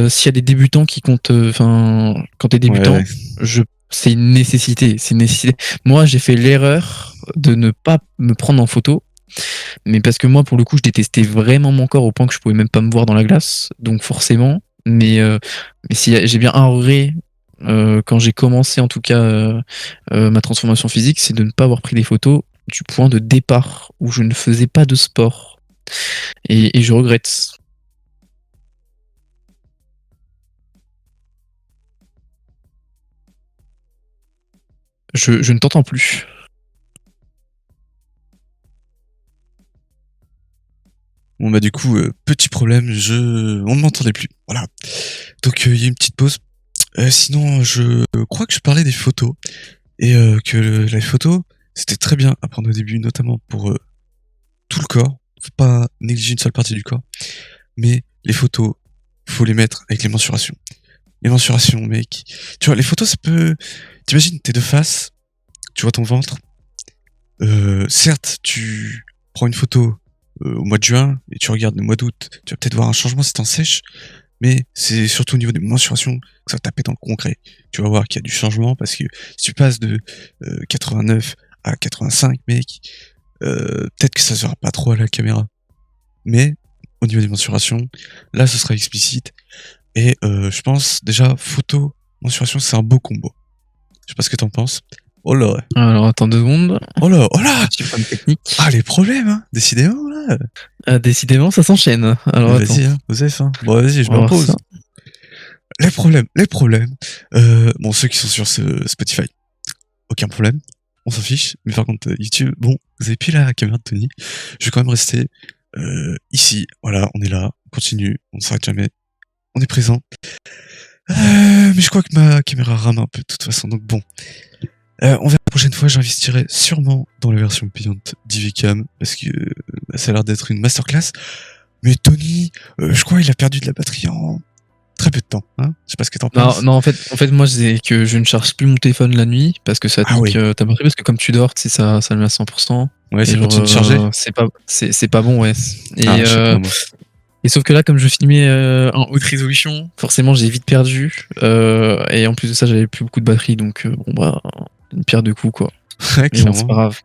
[SPEAKER 1] S'il y a des débutants qui comptent, quand t'es
[SPEAKER 2] Ouais, ouais.
[SPEAKER 1] débutant, c'est une nécessité, c'est une nécessité. Moi, j'ai fait l'erreur de ne pas me prendre en photo, mais parce que moi, pour le coup, je détestais vraiment mon corps au point que je pouvais même pas me voir dans la glace, donc forcément. Mais si j'ai bien un regret quand j'ai commencé en tout cas ma transformation physique, c'est de ne pas avoir pris des photos du point de départ où je ne faisais pas de sport. Et je regrette. Je ne t'entends plus.
[SPEAKER 2] Bon bah du coup, petit problème, on ne m'entendait plus. Voilà. Donc il y a une petite pause. Sinon, je crois que je parlais des photos et que les photos, c'était très bien à prendre au début, notamment pour tout le corps. Faut pas négliger une seule partie du corps. Mais les photos, faut les mettre avec les mensurations. Les mensurations, mec. Tu vois, les photos, ça peut. T'imagines, t'es de face, tu vois ton ventre. Certes, tu prends une photo au mois de juin et tu regardes le mois d'août, tu vas peut-être voir un changement si t'en sèches, mais c'est surtout au niveau des mensurations que ça va taper dans le concret. Tu vas voir qu'il y a du changement parce que si tu passes de 89 à 85, mec, peut-être que ça se verra pas trop à la caméra. Mais au niveau des mensurations, là, ce sera explicite. Et je pense déjà, photo, mensuration, c'est un beau combo. Je sais pas ce que t'en penses. Oh là,
[SPEAKER 1] Alors attends 2 secondes.
[SPEAKER 2] oh là, oh là.
[SPEAKER 1] Petit problème technique.
[SPEAKER 2] Ah, les problèmes, hein, décidément, là.
[SPEAKER 1] Décidément, ça s'enchaîne. Alors attends.
[SPEAKER 2] Vas-y, hein, Osef, hein. Bon, vas-y, je
[SPEAKER 1] On
[SPEAKER 2] mets
[SPEAKER 1] va
[SPEAKER 2] en
[SPEAKER 1] voir ça.
[SPEAKER 2] pause. Les problèmes. Bon, ceux qui sont sur Spotify, aucun problème. On s'en fiche. Mais par contre, YouTube, bon, vous avez plus la caméra de Tony. Je vais quand même rester ici. Voilà, on est là, on continue, on ne s'arrête jamais. On est présent. Mais je crois que ma caméra rame un peu de toute façon, donc bon. On verra la prochaine fois, j'investirai sûrement dans la version payante d'Ivicam, parce que ça a l'air d'être une masterclass. Mais Tony, je crois il a perdu de la batterie en très très peu de temps. Hein, je sais pas ce que t'en
[SPEAKER 1] Non,
[SPEAKER 2] penses.
[SPEAKER 1] non, en fait, moi, c'est que je ne charge plus mon téléphone la nuit parce que ça te
[SPEAKER 2] Ah
[SPEAKER 1] nique
[SPEAKER 2] oui.
[SPEAKER 1] ta batterie parce que comme tu dors, tu sais, ça le met à 100%.
[SPEAKER 2] Ouais,
[SPEAKER 1] Et
[SPEAKER 2] ça
[SPEAKER 1] genre,
[SPEAKER 2] continue de charger.
[SPEAKER 1] c'est pas bon, ouais.
[SPEAKER 2] Ah, je sais pas moi.
[SPEAKER 1] Et sauf que là, comme je filmais en haute résolution, forcément, j'ai vite perdu. Et en plus de ça, j'avais plus beaucoup de batterie, donc bon, bah, une pierre deux coups, quoi.
[SPEAKER 2] Ouais,
[SPEAKER 1] Mais bon, c'est
[SPEAKER 2] clairement.
[SPEAKER 1] pas grave.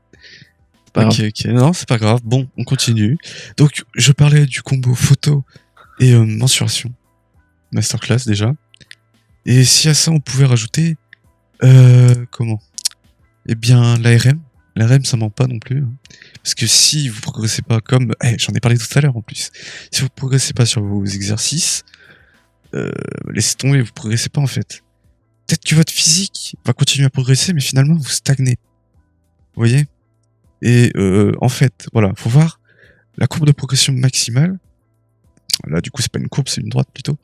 [SPEAKER 1] C'est pas
[SPEAKER 2] Ok,
[SPEAKER 1] grave.
[SPEAKER 2] ok. Non, c'est pas grave. Bon, on continue. Donc, je parlais du combo photo et mensuration. Masterclass déjà. Et si à ça, on pouvait rajouter... comment? Eh bien, l'ARM. L'ARM, ça ment pas non plus. Hein. Parce que si vous progressez pas comme... j'en ai parlé tout à l'heure en plus. Si vous progressez pas sur vos exercices, laissez tomber, vous progressez pas en fait. Peut-être que votre physique va continuer à progresser, mais finalement, vous stagnez. Vous voyez? Et en fait, voilà, faut voir la courbe de progression maximale. Là, du coup, c'est pas une courbe, c'est une droite plutôt.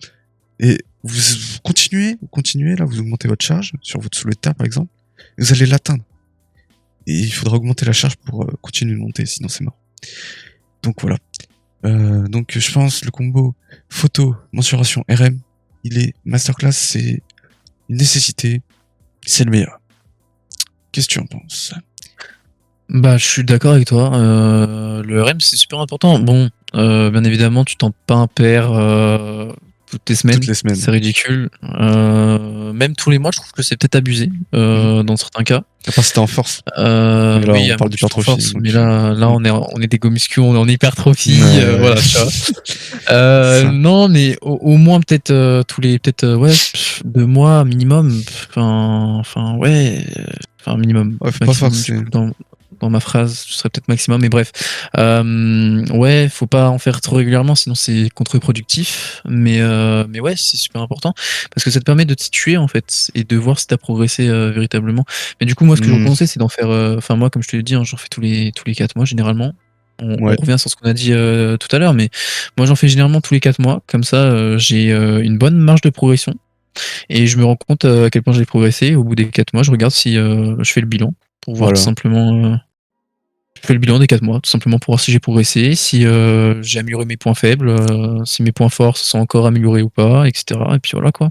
[SPEAKER 2] Et vous continuez, là, vous augmentez votre charge sur votre soulevé de terre, par exemple, et vous allez l'atteindre. Et il faudra augmenter la charge pour continuer de monter, sinon c'est mort. Donc voilà. Donc je pense le combo photo, mensuration, RM, il est masterclass, c'est une nécessité, c'est le meilleur. Qu'est-ce que tu en penses?
[SPEAKER 1] Bah, je suis d'accord avec toi. Le RM, c'est super important. Bon, bien évidemment, tu t'en pas un pair toutes les semaines.
[SPEAKER 2] Toutes les semaines.
[SPEAKER 1] C'est ridicule. Même tous les mois, je trouve que c'est peut-être abusé dans certains cas.
[SPEAKER 2] À part si t'es en force. Mais là,
[SPEAKER 1] Oui,
[SPEAKER 2] on
[SPEAKER 1] à
[SPEAKER 2] parle
[SPEAKER 1] moins que tu sois en
[SPEAKER 2] d'hypertrophie.
[SPEAKER 1] force.
[SPEAKER 2] Donc,
[SPEAKER 1] Mais là, on est des go muscu, on est en hypertrophie,
[SPEAKER 2] ouais, ouais.
[SPEAKER 1] voilà, tu vois.
[SPEAKER 2] Ça.
[SPEAKER 1] Non, mais au moins peut-être tous les peut-être ouais 2 mois minimum. Ouais, enfin minimum,
[SPEAKER 2] Ouais, faut pas
[SPEAKER 1] maximum du
[SPEAKER 2] forcer.
[SPEAKER 1] coup dans ma phrase, ce serait peut-être maximum, mais bref. Ouais, faut pas en faire trop régulièrement, sinon c'est contre-productif. Mais ouais, c'est super important parce que ça te permet de te situer en fait et de voir si t'as progressé véritablement. Mais du coup, moi, ce que je vous
[SPEAKER 2] Hmm,
[SPEAKER 1] conseille, c'est d'en faire. Enfin, moi, comme je te l'ai dit, hein, j'en fais tous les 4 mois généralement. On
[SPEAKER 2] ouais.
[SPEAKER 1] revient sur ce qu'on a dit tout à l'heure, mais moi j'en fais généralement tous les 4 mois, comme ça j'ai une bonne marge de progression et je me rends compte à quel point j'ai progressé. Au bout des 4 mois, je regarde si je fais le bilan pour voir tout
[SPEAKER 2] Voilà.
[SPEAKER 1] simplement. Je fais le bilan des 4 mois, tout simplement pour voir si j'ai progressé, si j'ai amélioré mes points faibles, si mes points forts se sont encore améliorés ou pas, etc. Et puis voilà quoi.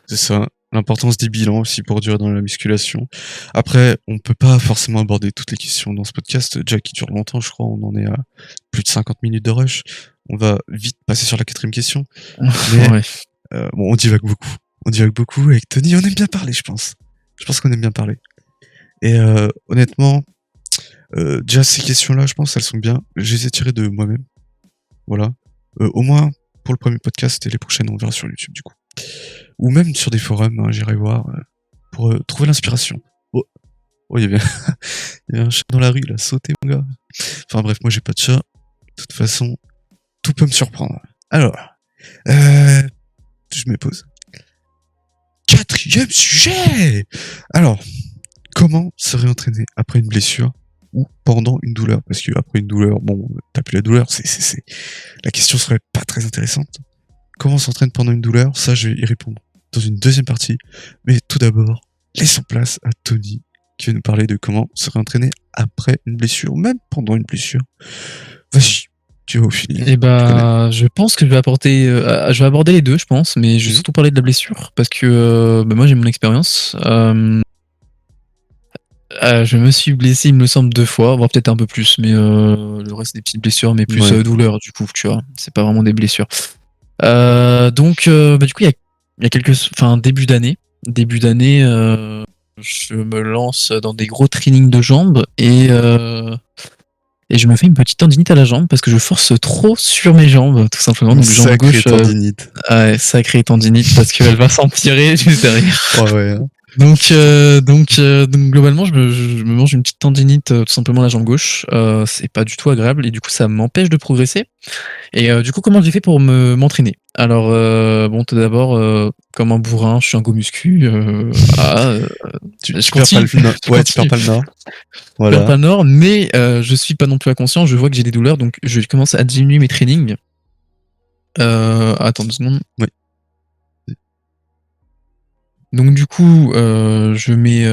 [SPEAKER 2] C'est ça. L'importance des bilans aussi pour durer dans la musculation. Après, on peut pas forcément aborder toutes les questions dans ce podcast, déjà qui dure longtemps, je crois. On en est à plus de 50 minutes de rush. On va vite passer sur la quatrième question. Mais
[SPEAKER 1] Ouais.
[SPEAKER 2] bon, on divague beaucoup. On divague beaucoup avec Tony. On aime bien parler, je pense. Je pense qu'on aime bien parler. Et honnêtement, déjà ces questions-là, je pense, elles sont bien. Je les ai tirées de moi-même. Voilà. Au moins, pour le premier podcast et les prochaines, on verra sur YouTube, du coup. Ou même sur des forums, hein, j'irai voir pour trouver l'inspiration. Oh, oh, il y avait il y avait un chat dans la rue, il a sauté, mon gars. Enfin bref, moi j'ai pas de chat. De toute façon, tout peut me surprendre. Alors, je me pose. Quatrième sujet. Alors, comment se réentraîner après une blessure ou pendant une douleur? Parce que après une douleur, bon, t'as plus la douleur, la question serait pas très intéressante. Comment on s'entraîne pendant une douleur? Ça, je vais y répondre dans une deuxième partie. Mais tout d'abord, laissons place à Tony, qui va nous parler de comment se réentraîner après une blessure, ou même pendant une blessure. Vas-y, tu vas au feeling.
[SPEAKER 1] Et
[SPEAKER 2] Tu connais.
[SPEAKER 1] bah, je pense que je vais aborder les deux, je pense, mais je vais
[SPEAKER 2] Mhm.
[SPEAKER 1] surtout parler de la blessure parce que bah, moi j'ai mon expérience. Je me suis blessé, il me semble, 2 fois, voire peut-être un peu plus, mais le reste des petites blessures, mais plus
[SPEAKER 2] Ouais.
[SPEAKER 1] douleurs du coup, tu vois. C'est pas vraiment des blessures. Donc, bah, du coup, il y a début d'année, je me lance dans des gros trainings de jambes et je me fais une petite tendinite à la jambe parce que je force trop sur mes jambes, tout simplement.
[SPEAKER 2] Une
[SPEAKER 1] Donc, jambe
[SPEAKER 2] sacrée
[SPEAKER 1] gauche,
[SPEAKER 2] tendinite.
[SPEAKER 1] ouais, sacrée tendinite parce qu'elle va s'empirer juste derrière.
[SPEAKER 2] Oh ouais. Hein.
[SPEAKER 1] Donc globalement, je me mange une petite tendinite tout simplement à la jambe gauche. C'est pas du tout agréable et du coup, ça m'empêche de progresser. Et du coup, comment j'ai fait pour m'entraîner? Alors, bon, tout d'abord, comme un bourrin, je suis un go muscu. Voilà,
[SPEAKER 2] Tu,
[SPEAKER 1] je
[SPEAKER 2] tu perds pas
[SPEAKER 1] continue,
[SPEAKER 2] le nord.
[SPEAKER 1] je
[SPEAKER 2] Ouais, tu perds
[SPEAKER 1] continue.
[SPEAKER 2] pas le nord.
[SPEAKER 1] Je perds
[SPEAKER 2] Voilà.
[SPEAKER 1] pas le nord, mais je suis pas non plus inconscient. Je vois que j'ai des douleurs, donc je commence à diminuer mes trainings. Attends 2 secondes.
[SPEAKER 2] Ouais.
[SPEAKER 1] Donc du coup, je mets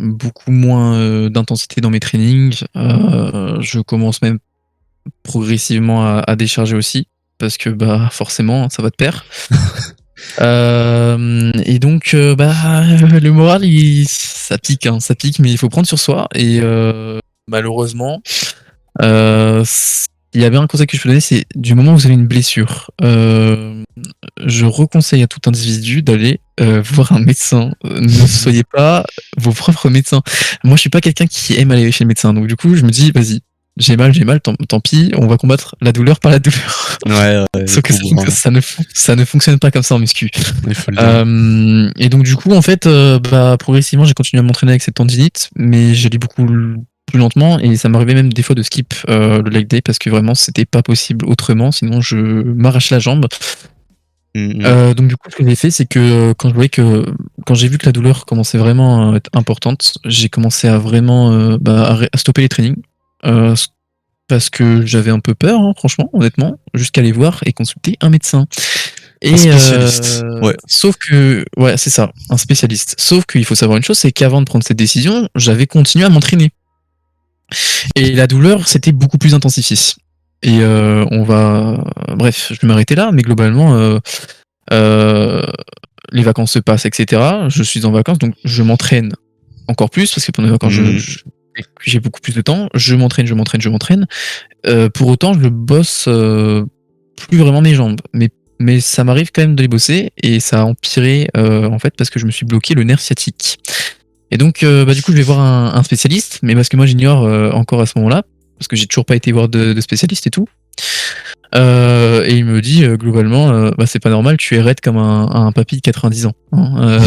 [SPEAKER 1] beaucoup moins d'intensité dans mes trainings. Je commence même progressivement à décharger aussi. parce que bah forcément ça va de pair. Et donc le moral ça pique, hein, ça pique, mais il faut prendre sur soi et malheureusement, il y a bien un conseil que je peux donner, c'est du moment où vous avez une blessure, je reconseille à tout individu d'aller voir un médecin. Ne soyez pas vos propres médecins. Moi, je suis pas quelqu'un qui aime aller chez le médecin, donc du coup, je me dis, vas-y, j'ai mal, tant pis, on va combattre la douleur par la douleur.
[SPEAKER 2] Ouais,
[SPEAKER 1] Sauf que ça ne fonctionne pas comme ça en muscu.
[SPEAKER 2] il faut le dire.
[SPEAKER 1] Et donc du coup, en fait, progressivement, j'ai continué à m'entraîner avec cette tendinite, mais j'allais beaucoup plus lentement et ça m'arrivait même des fois de skip le leg day parce que vraiment c'était pas possible autrement, sinon je m'arrache la jambe. Donc du coup, ce que j'ai fait, c'est que quand j'ai vu que la douleur commençait vraiment à être importante, j'ai commencé à vraiment à stopper les trainings. Euh, Parce que j'avais un peu peur, hein, franchement, honnêtement, jusqu'à aller voir et consulter un médecin.
[SPEAKER 2] Un spécialiste. Ouais.
[SPEAKER 1] Sauf que, ouais, c'est ça, un spécialiste. Sauf qu'il faut savoir une chose, c'est qu'avant de prendre cette décision, j'avais continué à m'entraîner. Et la douleur s'était beaucoup plus intensifiée. Et bref, je vais m'arrêter là, mais globalement, les vacances se passent, etc. Je suis en vacances, donc je m'entraîne encore plus, parce que pendant les vacances, j'ai beaucoup plus de temps. Je m'entraîne. Pour autant, je bosse plus vraiment mes jambes. Mais ça m'arrive quand même de les bosser, et ça a empiré, en fait, parce que je me suis bloqué le nerf sciatique. Et donc, du coup, je vais voir un spécialiste, mais parce que moi, j'ignore encore à ce moment-là, parce que j'ai toujours pas été voir de spécialiste et tout. Et il me dit globalement, c'est pas normal, tu es raide comme un papy de 90 ans. Hein.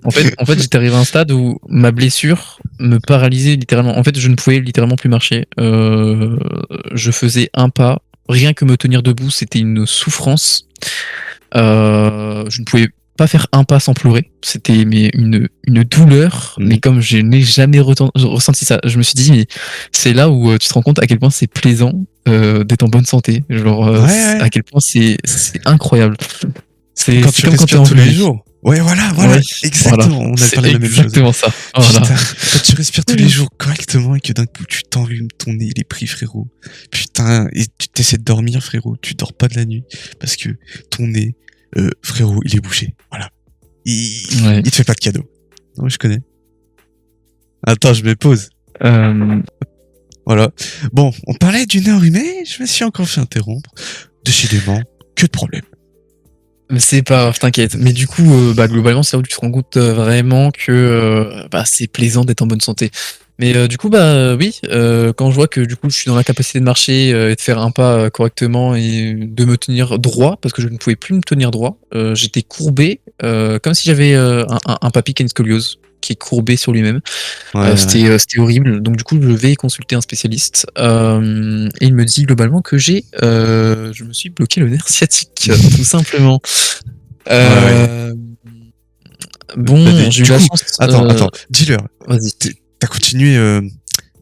[SPEAKER 1] En fait, j'étais arrivé à un stade où ma blessure me paralysait littéralement. En fait, je ne pouvais littéralement plus marcher. Je faisais un pas, rien que me tenir debout, c'était une souffrance. Je ne pouvais pas faire un pas sans pleurer. C'était une douleur, mais comme je n'ai jamais ressenti ça, je me suis dit, mais c'est là où tu te rends compte à quel point c'est plaisant d'être en bonne santé. Genre, à quel point c'est incroyable. C'est
[SPEAKER 2] quand tu
[SPEAKER 1] comme quand
[SPEAKER 2] respires tous les jours. Ouais, voilà,
[SPEAKER 1] Ouais,
[SPEAKER 2] exactement.
[SPEAKER 1] voilà.
[SPEAKER 2] On a
[SPEAKER 1] C'est
[SPEAKER 2] parlé de la même chose.
[SPEAKER 1] exactement ça. Voilà.
[SPEAKER 2] Putain, quand tu respires tous les jours correctement et que d'un coup tu t'enrhumes, ton nez il est pris, frérot. Putain, et tu t'essaies de dormir, frérot. Tu dors pas de la nuit parce que ton nez, frérot, il est bouché. Voilà. Il te fait pas de cadeau. Non, je connais. Attends, je me pose. Voilà. Bon, on parlait du nez enrhumé, je me suis encore fait interrompre. Décidément, que de problèmes.
[SPEAKER 1] C'est pas grave, t'inquiète. Mais du coup, globalement, c'est là où tu te rends compte vraiment que c'est plaisant d'être en bonne santé. Mais du coup, oui, quand je vois que du coup, je suis dans la capacité de marcher et de faire un pas correctement et de me tenir droit, parce que je ne pouvais plus me tenir droit, j'étais courbé, comme si j'avais un papy qui a une scoliose, qui est courbé sur lui-même. C'était horrible. Donc du coup, je vais consulter un spécialiste et il me dit globalement que je me suis bloqué le nerf sciatique, tout simplement. Bon, j'ai eu la chance.
[SPEAKER 2] Attends, dis-leur.
[SPEAKER 1] Vas-y.
[SPEAKER 2] T'as continué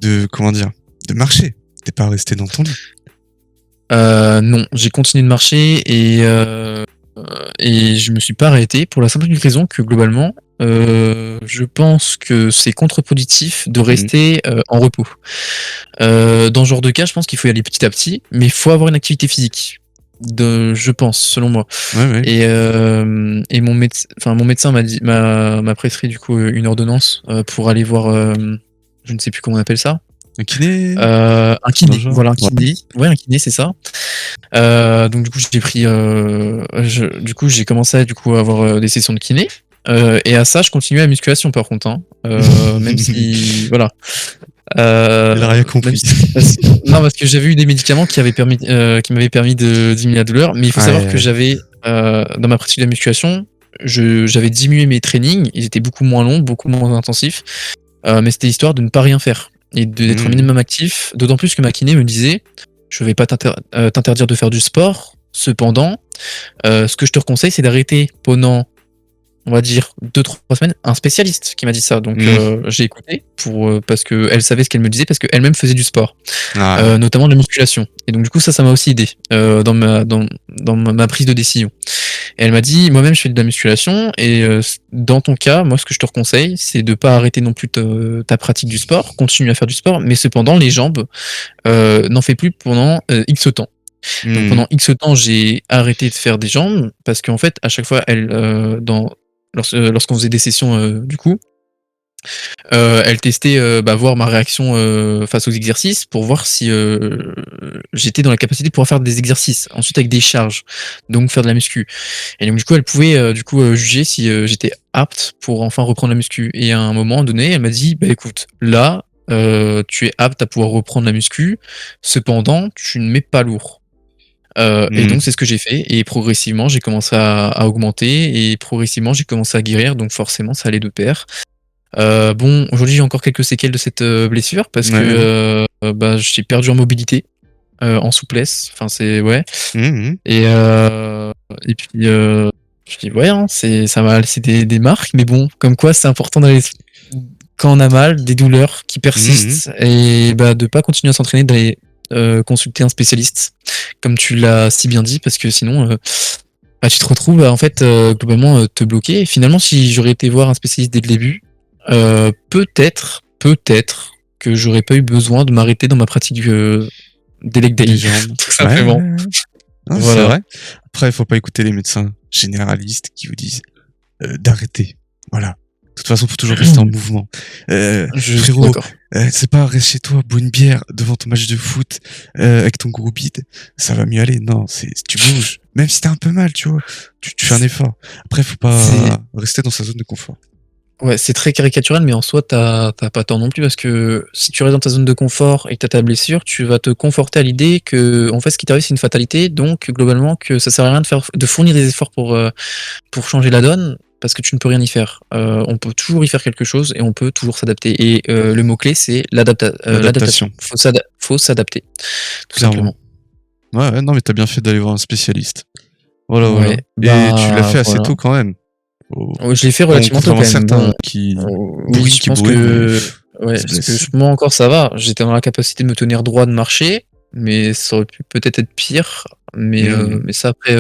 [SPEAKER 2] de marcher. T'es pas resté dans ton lit.
[SPEAKER 1] Non, j'ai continué de marcher et je me suis pas arrêté pour la simple et unique raison que globalement, je pense que c'est contre-productif de rester en repos. Dans ce genre de cas, je pense qu'il faut y aller petit à petit, mais il faut avoir une activité physique. Je pense, selon moi.
[SPEAKER 2] Ouais.
[SPEAKER 1] Et mon médecin m'a prescrit du coup une ordonnance pour aller voir, je ne sais plus comment on appelle ça.
[SPEAKER 2] Un kiné.
[SPEAKER 1] Un kiné, voilà, un kiné. Ouais, un kiné, c'est ça. Donc du coup, j'ai commencé à avoir des sessions de kiné. Et à ça, je continuais la musculation par contre, hein. Même si, voilà.
[SPEAKER 2] Il a rien compris.
[SPEAKER 1] Parce que j'avais eu des médicaments qui m'avaient permis de diminuer la douleur, mais il faut savoir que j'avais, dans ma pratique de la musculation, j'avais diminué mes trainings, ils étaient beaucoup moins longs, beaucoup moins intensifs, mais c'était histoire de ne pas rien faire et d'être au minimum actif, d'autant plus que ma kiné me disait, je vais pas t'interdire de faire du sport, cependant, ce que je te conseille, c'est d'arrêter pendant, on va dire 2-3 semaines, un spécialiste qui m'a dit ça. Donc j'ai écouté parce que elle savait ce qu'elle me disait, parce qu'elle-même faisait du sport, notamment de la musculation. Et donc du coup ça m'a aussi aidé dans ma prise de décision. Et elle m'a dit, moi-même je fais de la musculation et dans ton cas, moi ce que je te conseille, c'est de pas arrêter non plus ta pratique du sport, continue à faire du sport, mais cependant les jambes n'en fais plus pendant X temps. Donc
[SPEAKER 2] Mmh.
[SPEAKER 1] pendant X temps, j'ai arrêté de faire des jambes parce qu'en fait, à chaque fois, lorsqu'on faisait des sessions, du coup, elle testait, voir ma réaction, face aux exercices pour voir si, j'étais dans la capacité de pouvoir faire des exercices. Ensuite avec des charges, donc faire de la muscu et donc du coup, elle pouvait, juger si, j'étais apte pour enfin reprendre la muscu et à un moment donné, elle m'a dit: «Bah écoute, là, tu es apte à pouvoir reprendre la muscu, cependant tu ne mets pas lourd». Et
[SPEAKER 2] Mmh.
[SPEAKER 1] donc c'est ce que j'ai fait et progressivement, j'ai commencé à augmenter et progressivement, j'ai commencé à guérir donc forcément ça allait de pair. Bon, aujourd'hui, j'ai encore quelques séquelles de cette, blessure parce que,
[SPEAKER 2] Ouais, ouais.
[SPEAKER 1] j'ai perdu en mobilité, en souplesse, enfin c'est ouais
[SPEAKER 2] Mmh mh.
[SPEAKER 1] et et puis, je dis: «Ouais, hein, ça m'a laissé des marques», mais bon, comme quoi c'est important d'aller quand on a mal, des douleurs qui
[SPEAKER 2] Mmh mh.
[SPEAKER 1] persistent et de pas continuer à s'entraîner, d'aller, consulter un spécialiste, comme tu l'as si bien dit, parce que sinon, tu te retrouves, en fait, globalement, te bloquer et finalement, si j'aurais été voir un spécialiste dès le début, peut-être que j'aurais pas eu besoin de m'arrêter dans ma pratique, des leg
[SPEAKER 2] Des
[SPEAKER 1] day,
[SPEAKER 2] jambes.
[SPEAKER 1] tout
[SPEAKER 2] Ouais, ouais,
[SPEAKER 1] simplement.
[SPEAKER 2] ouais. Non, c'est
[SPEAKER 1] Voilà.
[SPEAKER 2] vrai. Après, il faut pas écouter les médecins généralistes qui vous disent, d'arrêter. Voilà. De toute façon, faut toujours rester en mouvement.
[SPEAKER 1] Je suis
[SPEAKER 2] Frérot,
[SPEAKER 1] d'accord.
[SPEAKER 2] c'est pas reste chez toi, bois une bière devant ton match de foot, avec ton gros bide, ça va mieux aller. Non, c'est tu bouges. Même si tu un peu mal, tu vois? Tu fais un effort. Après, faut
[SPEAKER 1] C'est
[SPEAKER 2] pas rester dans sa zone de confort.
[SPEAKER 1] Ouais, c'est très caricatural, mais en soi, t'as pas tort non plus parce que si tu restes dans ta zone de confort et que tu ta blessure, tu vas te conforter à l'idée que en fait, ce qui t'arrive, c'est une fatalité, donc globalement que ça sert à rien de fournir des efforts pour changer la donne parce que tu ne peux rien y faire. On peut toujours y faire quelque chose et on peut toujours s'adapter et le mot clé, c'est l'adaptation.
[SPEAKER 2] L'adaptation,
[SPEAKER 1] Faut s'adapter, tout
[SPEAKER 2] clairement.
[SPEAKER 1] simplement.
[SPEAKER 2] Ouais, ouais, non, mais t'as bien fait d'aller voir un spécialiste. Voilà, voilà.
[SPEAKER 1] Ouais,
[SPEAKER 2] Et tu l'as fait assez
[SPEAKER 1] voilà.
[SPEAKER 2] tôt quand même. Faut
[SPEAKER 1] Ouais, je l'ai fait
[SPEAKER 2] Bon,
[SPEAKER 1] relativement tôt
[SPEAKER 2] contrairement
[SPEAKER 1] quand
[SPEAKER 2] à
[SPEAKER 1] même.
[SPEAKER 2] certains
[SPEAKER 1] Bon, oui, je
[SPEAKER 2] qui
[SPEAKER 1] pense
[SPEAKER 2] brûlent, mais
[SPEAKER 1] que ouais,
[SPEAKER 2] ils se
[SPEAKER 1] parce que
[SPEAKER 2] blessent.
[SPEAKER 1] moi encore ça va, j'étais dans la capacité de me tenir droit, de marcher, mais ça aurait pu peut-être être pire.
[SPEAKER 2] Mmh.
[SPEAKER 1] Mais ça après,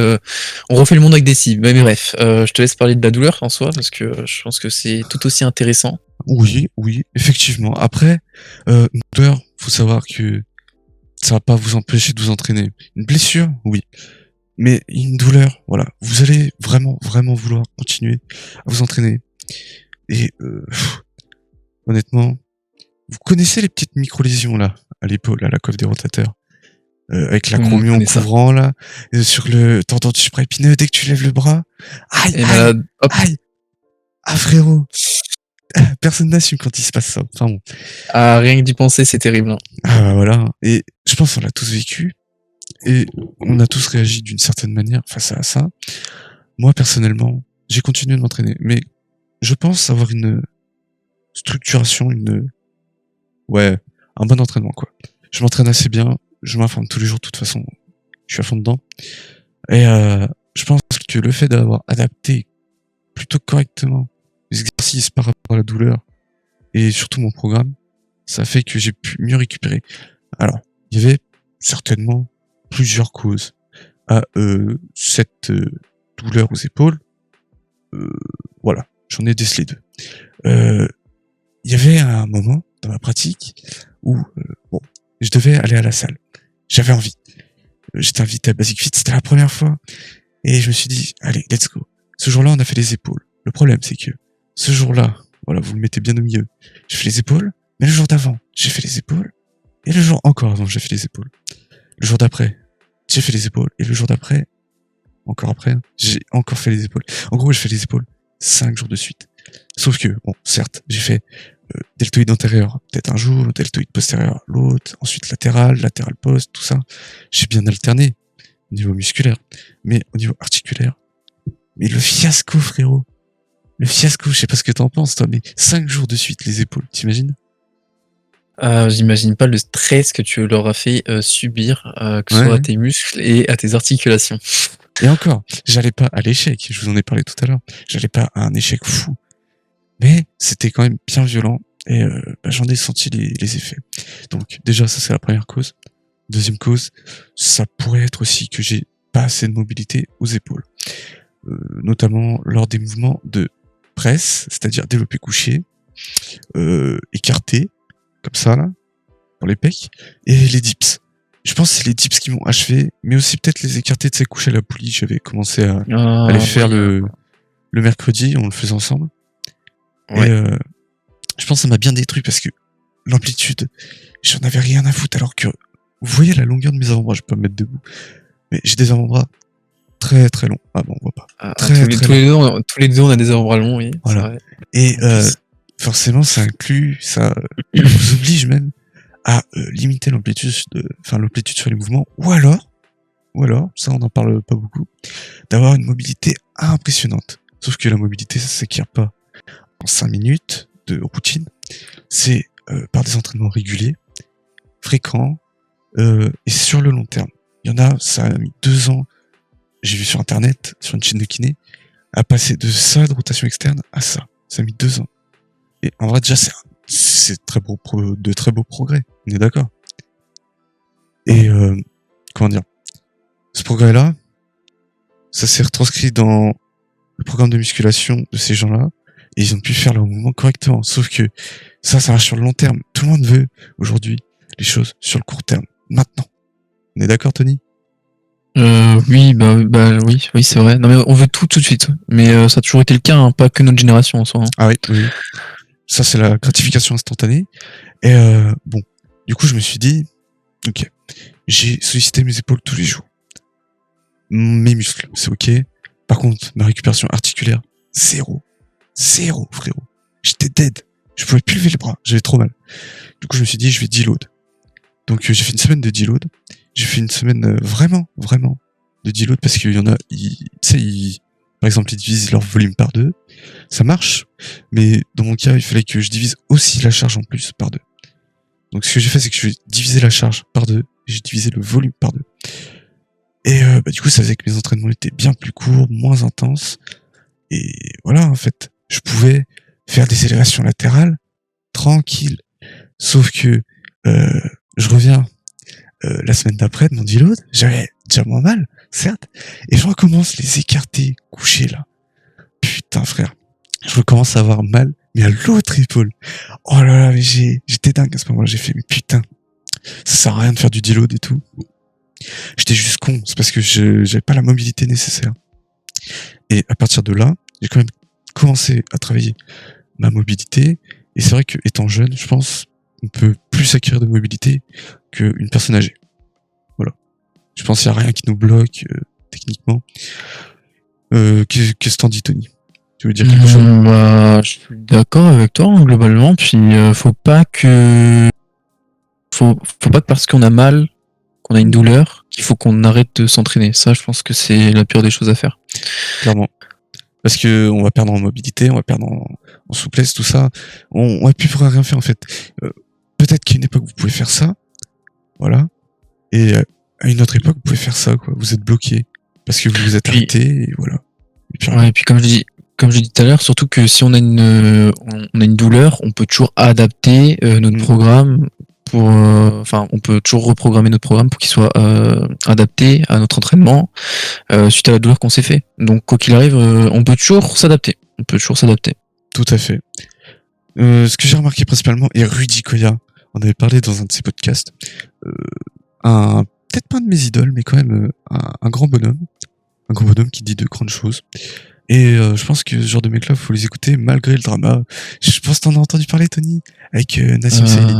[SPEAKER 1] on refait le monde avec des cils. Mais bref, je te laisse parler de la douleur en soi parce que je pense que c'est tout aussi intéressant.
[SPEAKER 2] Oui, oui, effectivement. Après, une douleur, faut savoir que ça va pas vous empêcher de vous entraîner. Une blessure, oui. Mais une douleur, voilà. Vous allez vraiment, vraiment vouloir continuer à vous entraîner. Et honnêtement, vous connaissez les petites micro-lésions là, à l'épaule, à la coiffe des rotateurs, avec
[SPEAKER 1] Tout le monde
[SPEAKER 2] l'acromion
[SPEAKER 1] connaît ça.
[SPEAKER 2] couvrant là, sur le tendon du supraépineux dès que tu lèves le bras. Aïe,
[SPEAKER 1] Et
[SPEAKER 2] aïe,
[SPEAKER 1] malade, hop,
[SPEAKER 2] aïe. Ah frérot, personne n'assume quand il se passe ça. Enfin bon.
[SPEAKER 1] rien que d'y penser, c'est terrible, hein.
[SPEAKER 2] Ah bah voilà. Et je pense qu'on l'a tous vécu et on a tous réagi d'une certaine manière face à ça. Moi personnellement, j'ai continué de m'entraîner, mais je pense avoir une structuration, ouais, un bon entraînement quoi. Je m'entraîne assez bien, je m'informe tous les jours de toute façon, je suis à fond dedans. Et je pense que le fait d'avoir adapté plutôt correctement les exercices par rapport à la douleur et surtout mon programme, ça fait que j'ai pu mieux récupérer. Alors, il y avait certainement plusieurs causes à cette douleur aux épaules. Euh, voilà, j'en ai décelé deux. Il y avait un moment dans ma pratique où bon, je devais aller à la salle. J'avais envie. J'étais invité à Basic Fit, c'était la première fois. Et je me suis dit, allez, let's go. Ce jour-là, on a fait les épaules. Le problème, c'est que ce jour-là, voilà, vous le mettez bien au milieu. J'ai fait les épaules, mais le jour d'avant, j'ai fait les épaules. Et le jour encore avant, j'ai fait les épaules. Le jour d'après, j'ai fait les épaules. Et le jour d'après, encore après, j'ai encore fait les épaules. En gros, je fais les épaules 5 jours de suite. Sauf que, bon, certes, j'ai fait deltoïde antérieur peut-être un jour, deltoïde postérieur l'autre, ensuite latéral post, tout ça. J'ai bien alterné au niveau musculaire, mais au niveau articulaire. Mais le fiasco, frérot. Le fiasco, je sais pas ce que t'en penses, toi, mais 5 jours de suite, les épaules, t'imagines?
[SPEAKER 1] J'imagine pas le stress que tu leur as fait, subir, que ce
[SPEAKER 2] Ouais,
[SPEAKER 1] soit à
[SPEAKER 2] ouais.
[SPEAKER 1] tes muscles et à tes articulations.
[SPEAKER 2] Et encore, j'allais pas à l'échec, je vous en ai parlé tout à l'heure. J'allais pas à un échec fou. Mais c'était quand même bien violent et j'en ai senti les effets. Donc déjà, ça c'est la première cause. Deuxième cause, ça pourrait être aussi que j'ai pas assez de mobilité aux épaules. Notamment lors des mouvements de presse, c'est-à-dire développé couché, écarté, comme ça là, pour les pecs, et les dips. je pense que c'est les dips qui m'ont achevé, mais aussi peut-être les écartés de ces couches à la poulie. J'avais commencé à les faire le mercredi, on le faisait ensemble.
[SPEAKER 1] Ouais.
[SPEAKER 2] Et je pense que ça m'a bien détruit parce que l'amplitude, j'en avais rien à foutre. Alors que, vous voyez la longueur de mes avant-bras, je peux me mettre debout. Mais j'ai des avant-bras très très longs. Ah bon, on voit pas. Très longs.
[SPEAKER 1] Tous les deux, on a des avant-bras longs, oui.
[SPEAKER 2] Voilà. Et forcément, ça inclut, ça vous oblige même à limiter l'amplitude sur les mouvements, ou alors, ça on n'en parle pas beaucoup, d'avoir une mobilité impressionnante. Sauf que la mobilité, ça s'acquiert pas en 5 minutes de routine, c'est par des entraînements réguliers, fréquents, et sur le long terme. Il y en a, ça a mis 2 ans, j'ai vu sur internet, sur une chaîne de kiné, à passer de ça, de rotation externe, à ça. Ça a mis 2 ans. Et en vrai, déjà, c'est de très beaux progrès. On est d'accord. Et comment dire, ce progrès-là, ça s'est retranscrit dans le programme de musculation de ces gens-là, et ils ont pu faire leur mouvement correctement. Sauf que ça marche sur le long terme. Tout le monde veut aujourd'hui les choses sur le court terme, maintenant. On est d'accord, Tony?
[SPEAKER 1] Oui, oui, c'est vrai. Non, mais on veut tout de suite. Mais ça a toujours été le cas, hein, pas que notre génération en soi. Hein.
[SPEAKER 2] Ah oui. Ça, c'est la gratification instantanée. Et bon, du coup, je me suis dit, ok, j'ai sollicité mes épaules tous les jours. Mes muscles, c'est ok. Par contre, ma récupération articulaire, zéro, frérot. J'étais dead. Je pouvais plus lever les bras. J'avais trop mal. Du coup, je me suis dit, je vais deload. Donc, j'ai fait une semaine de deload. J'ai fait une semaine vraiment de deload parce qu'il y en a, par exemple, ils divisent leur volume par 2. Ça marche. Mais dans mon cas, il fallait que je divise aussi la charge en plus par 2. Donc, ce que j'ai fait, c'est que je vais diviser la charge par 2 et j'ai divisé le volume par 2. Et du coup, ça faisait que mes entraînements étaient bien plus courts, moins intenses. Et voilà, en fait, je pouvais faire des élévations latérales tranquille. Sauf que je reviens la semaine d'après de mon deload, j'avais déjà moins mal, certes, et je recommence les écartés couchés là. Putain, frère, je recommence à avoir mal, mais à l'autre épaule. Oh là là, mais j'étais dingue à ce moment-là. J'ai fait, mais putain, ça sert à rien de faire du deload et tout. J'étais juste con, c'est parce que j'avais pas la mobilité nécessaire. Et à partir de là, j'ai quand même commencé à travailler ma mobilité. Et c'est vrai que étant jeune, je pense, on peut plus acquérir de mobilité qu'une personne âgée. Voilà. Je pense qu'il n'y a rien qui nous bloque techniquement. Qu'est-ce que t'en dis, Tony? Tu veux dire quelque chose?
[SPEAKER 1] Je suis d'accord avec toi, hein, globalement. Puis faut pas que parce qu'on a mal, qu'on a une douleur, qu'il faut qu'on arrête de s'entraîner. Ça, je pense que c'est la pire des choses à faire.
[SPEAKER 2] Clairement. Parce que on va perdre en mobilité, on va perdre en souplesse, tout ça. On va plus pouvoir rien faire en fait. Peut-être qu'à une époque vous pouvez faire ça, voilà. Et à une autre époque vous pouvez faire ça, quoi. Vous êtes bloqué parce que vous vous êtes arrêté et voilà.
[SPEAKER 1] Et puis comme je dis tout à l'heure, surtout que si on a une douleur, on peut toujours adapter notre programme on peut toujours reprogrammer notre programme pour qu'il soit adapté à notre entraînement suite à la douleur qu'on s'est fait. Donc quoi qu'il arrive, on peut toujours s'adapter.
[SPEAKER 2] Tout à fait. Ce que j'ai remarqué principalement, et Rudy Koya en avait parlé dans un de ses podcasts, peut-être pas un de mes idoles, mais quand même un grand bonhomme qui dit de grandes choses. Et je pense que ce genre de mecs-là, faut les écouter malgré le drama. Je pense que t'en as entendu parler, Tony, avec Nassim Saïdi.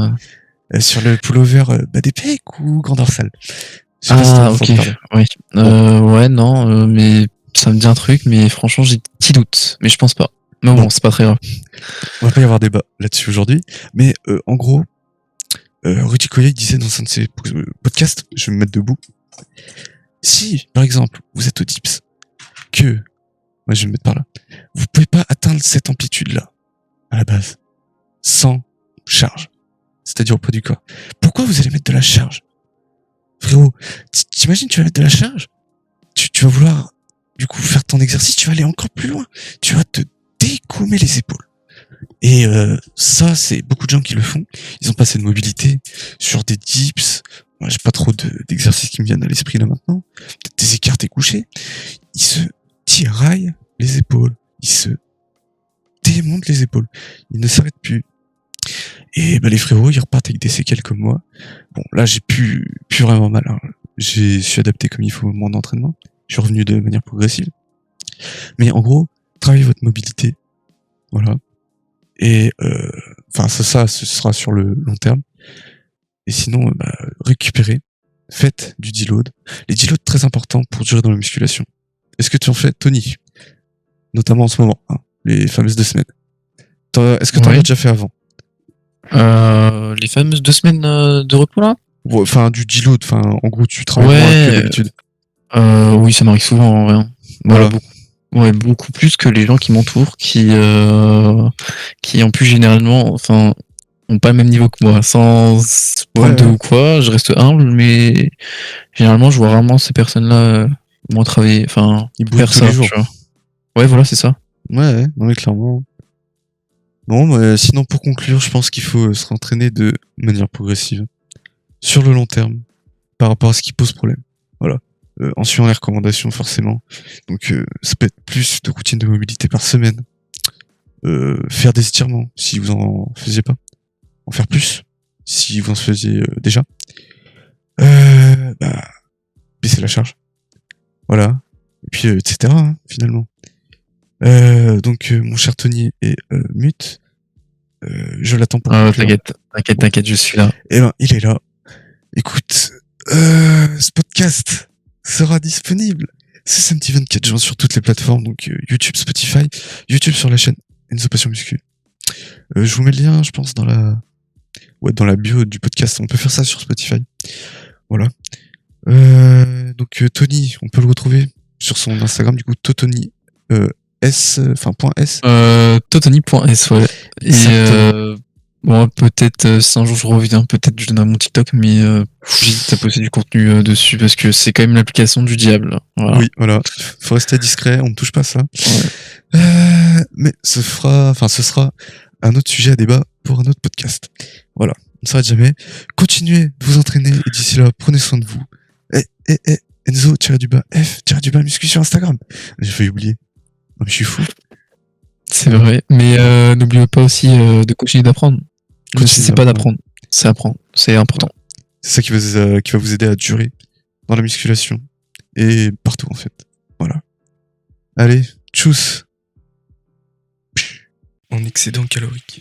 [SPEAKER 2] Sur le pullover bas des pecs ou grand dorsal.
[SPEAKER 1] Ok, oui. Ouais, non, mais ça me dit un truc, mais franchement, j'ai des petits doutes. Mais je pense pas. Mais bon, c'est pas très grave.
[SPEAKER 2] On va pas y avoir débat là-dessus aujourd'hui. Mais en gros, Rudy Koya disait dans un de ses podcasts, je vais me mettre debout, si, par exemple, vous êtes au dips, moi je vais me mettre par là, vous pouvez pas atteindre cette amplitude-là, à la base, sans charge. C'est-à-dire au poids du corps. Pourquoi vous allez mettre de la charge? Frérot, t'imagines, tu vas mettre de la charge? Tu vas vouloir, du coup, faire ton exercice, tu vas aller encore plus loin. Tu vas te découmer les épaules. Et ça, c'est beaucoup de gens qui le font. Ils ont pas assez de mobilité sur des dips. Moi, j'ai pas trop d'exercices qui me viennent à l'esprit là maintenant. Peut-être des écartés couchés. Ils se tiraillent les épaules. Ils se démontent les épaules. Ils ne s'arrêtent plus. Et bah, les frérots, ils repartent avec des séquelles comme moi. Bon, là, j'ai plus vraiment mal. Hein. Je suis adapté comme il faut au monde d'entraînement. Je suis revenu de manière progressive. Mais en gros, travaillez votre mobilité. Voilà. Et, enfin, ça, ce sera sur le long terme. Et sinon, bah, récupérez. Faites du deload. Les deloads, très importants pour durer dans la musculation. Est-ce que tu en fais, Tony? Notamment en ce moment, hein, les fameuses 2 semaines. Est-ce que t'en as déjà fait avant?
[SPEAKER 1] Les fameuses 2 semaines de repos là.
[SPEAKER 2] Enfin, du deload, enfin, en gros, tu travailles moins que d'habitude.
[SPEAKER 1] Oui, ça m'arrive souvent en vrai. Hein.
[SPEAKER 2] Voilà.
[SPEAKER 1] Beaucoup plus que les gens qui m'entourent, qui en plus généralement, enfin, ont pas le même niveau que moi. Sans prendre ou quoi, je reste humble, mais généralement, je vois rarement ces personnes-là moins travailler, enfin,
[SPEAKER 2] Ils bougent
[SPEAKER 1] faire
[SPEAKER 2] tous
[SPEAKER 1] ça.
[SPEAKER 2] les jours.
[SPEAKER 1] Tu vois. Ouais, voilà, c'est ça.
[SPEAKER 2] Ouais, non mais clairement. Bon, bah, sinon pour conclure, je pense qu'il faut se rentraîner de manière progressive, sur le long terme, par rapport à ce qui pose problème. Voilà. En suivant les recommandations forcément. Donc ça peut être plus de routine de mobilité par semaine. Faire des étirements si vous en faisiez pas. En faire plus si vous en faisiez déjà. Bah, baisser la charge. Voilà. Et puis etc. Hein, finalement. Donc mon cher Tony est mute. Je l'attends pour conclure.
[SPEAKER 1] T'inquiète, je suis là.
[SPEAKER 2] Eh ben, il est là. Écoute, ce podcast sera disponible ce samedi 24 juin sur toutes les plateformes, donc YouTube, Spotify, YouTube sur la chaîne Enzo Passion Muscu. Je vous mets le lien, je pense, dans la bio du podcast. On peut faire ça sur Spotify. Voilà. Donc Tony, on peut le retrouver sur son Instagram, du coup, Totoni point S.
[SPEAKER 1] Totoni.s, ouais. Et bon, peut-être si un jour je reviens, peut-être je donnerai mon TikTok, mais j'hésite à poster du contenu dessus parce que c'est quand même l'application du diable. Voilà.
[SPEAKER 2] Oui, voilà. Faut rester discret, on ne touche pas ça.
[SPEAKER 1] Ouais.
[SPEAKER 2] Mais ce sera un autre sujet à débat pour un autre podcast. Voilà. On ne s'arrête jamais. Continuez de vous entraîner et d'ici là, prenez soin de vous. Enzo, muscu sur Instagram. J'ai failli oublier. Non, mais je suis fou.
[SPEAKER 1] C'est vrai. Mais n'oubliez pas aussi de continuer d'apprendre. C'est pas d'apprendre, c'est apprendre. C'est important.
[SPEAKER 2] Ouais. C'est ça qui va vous aider à durer dans la musculation et partout en fait. Voilà. Allez, tchuss. En excédent calorique.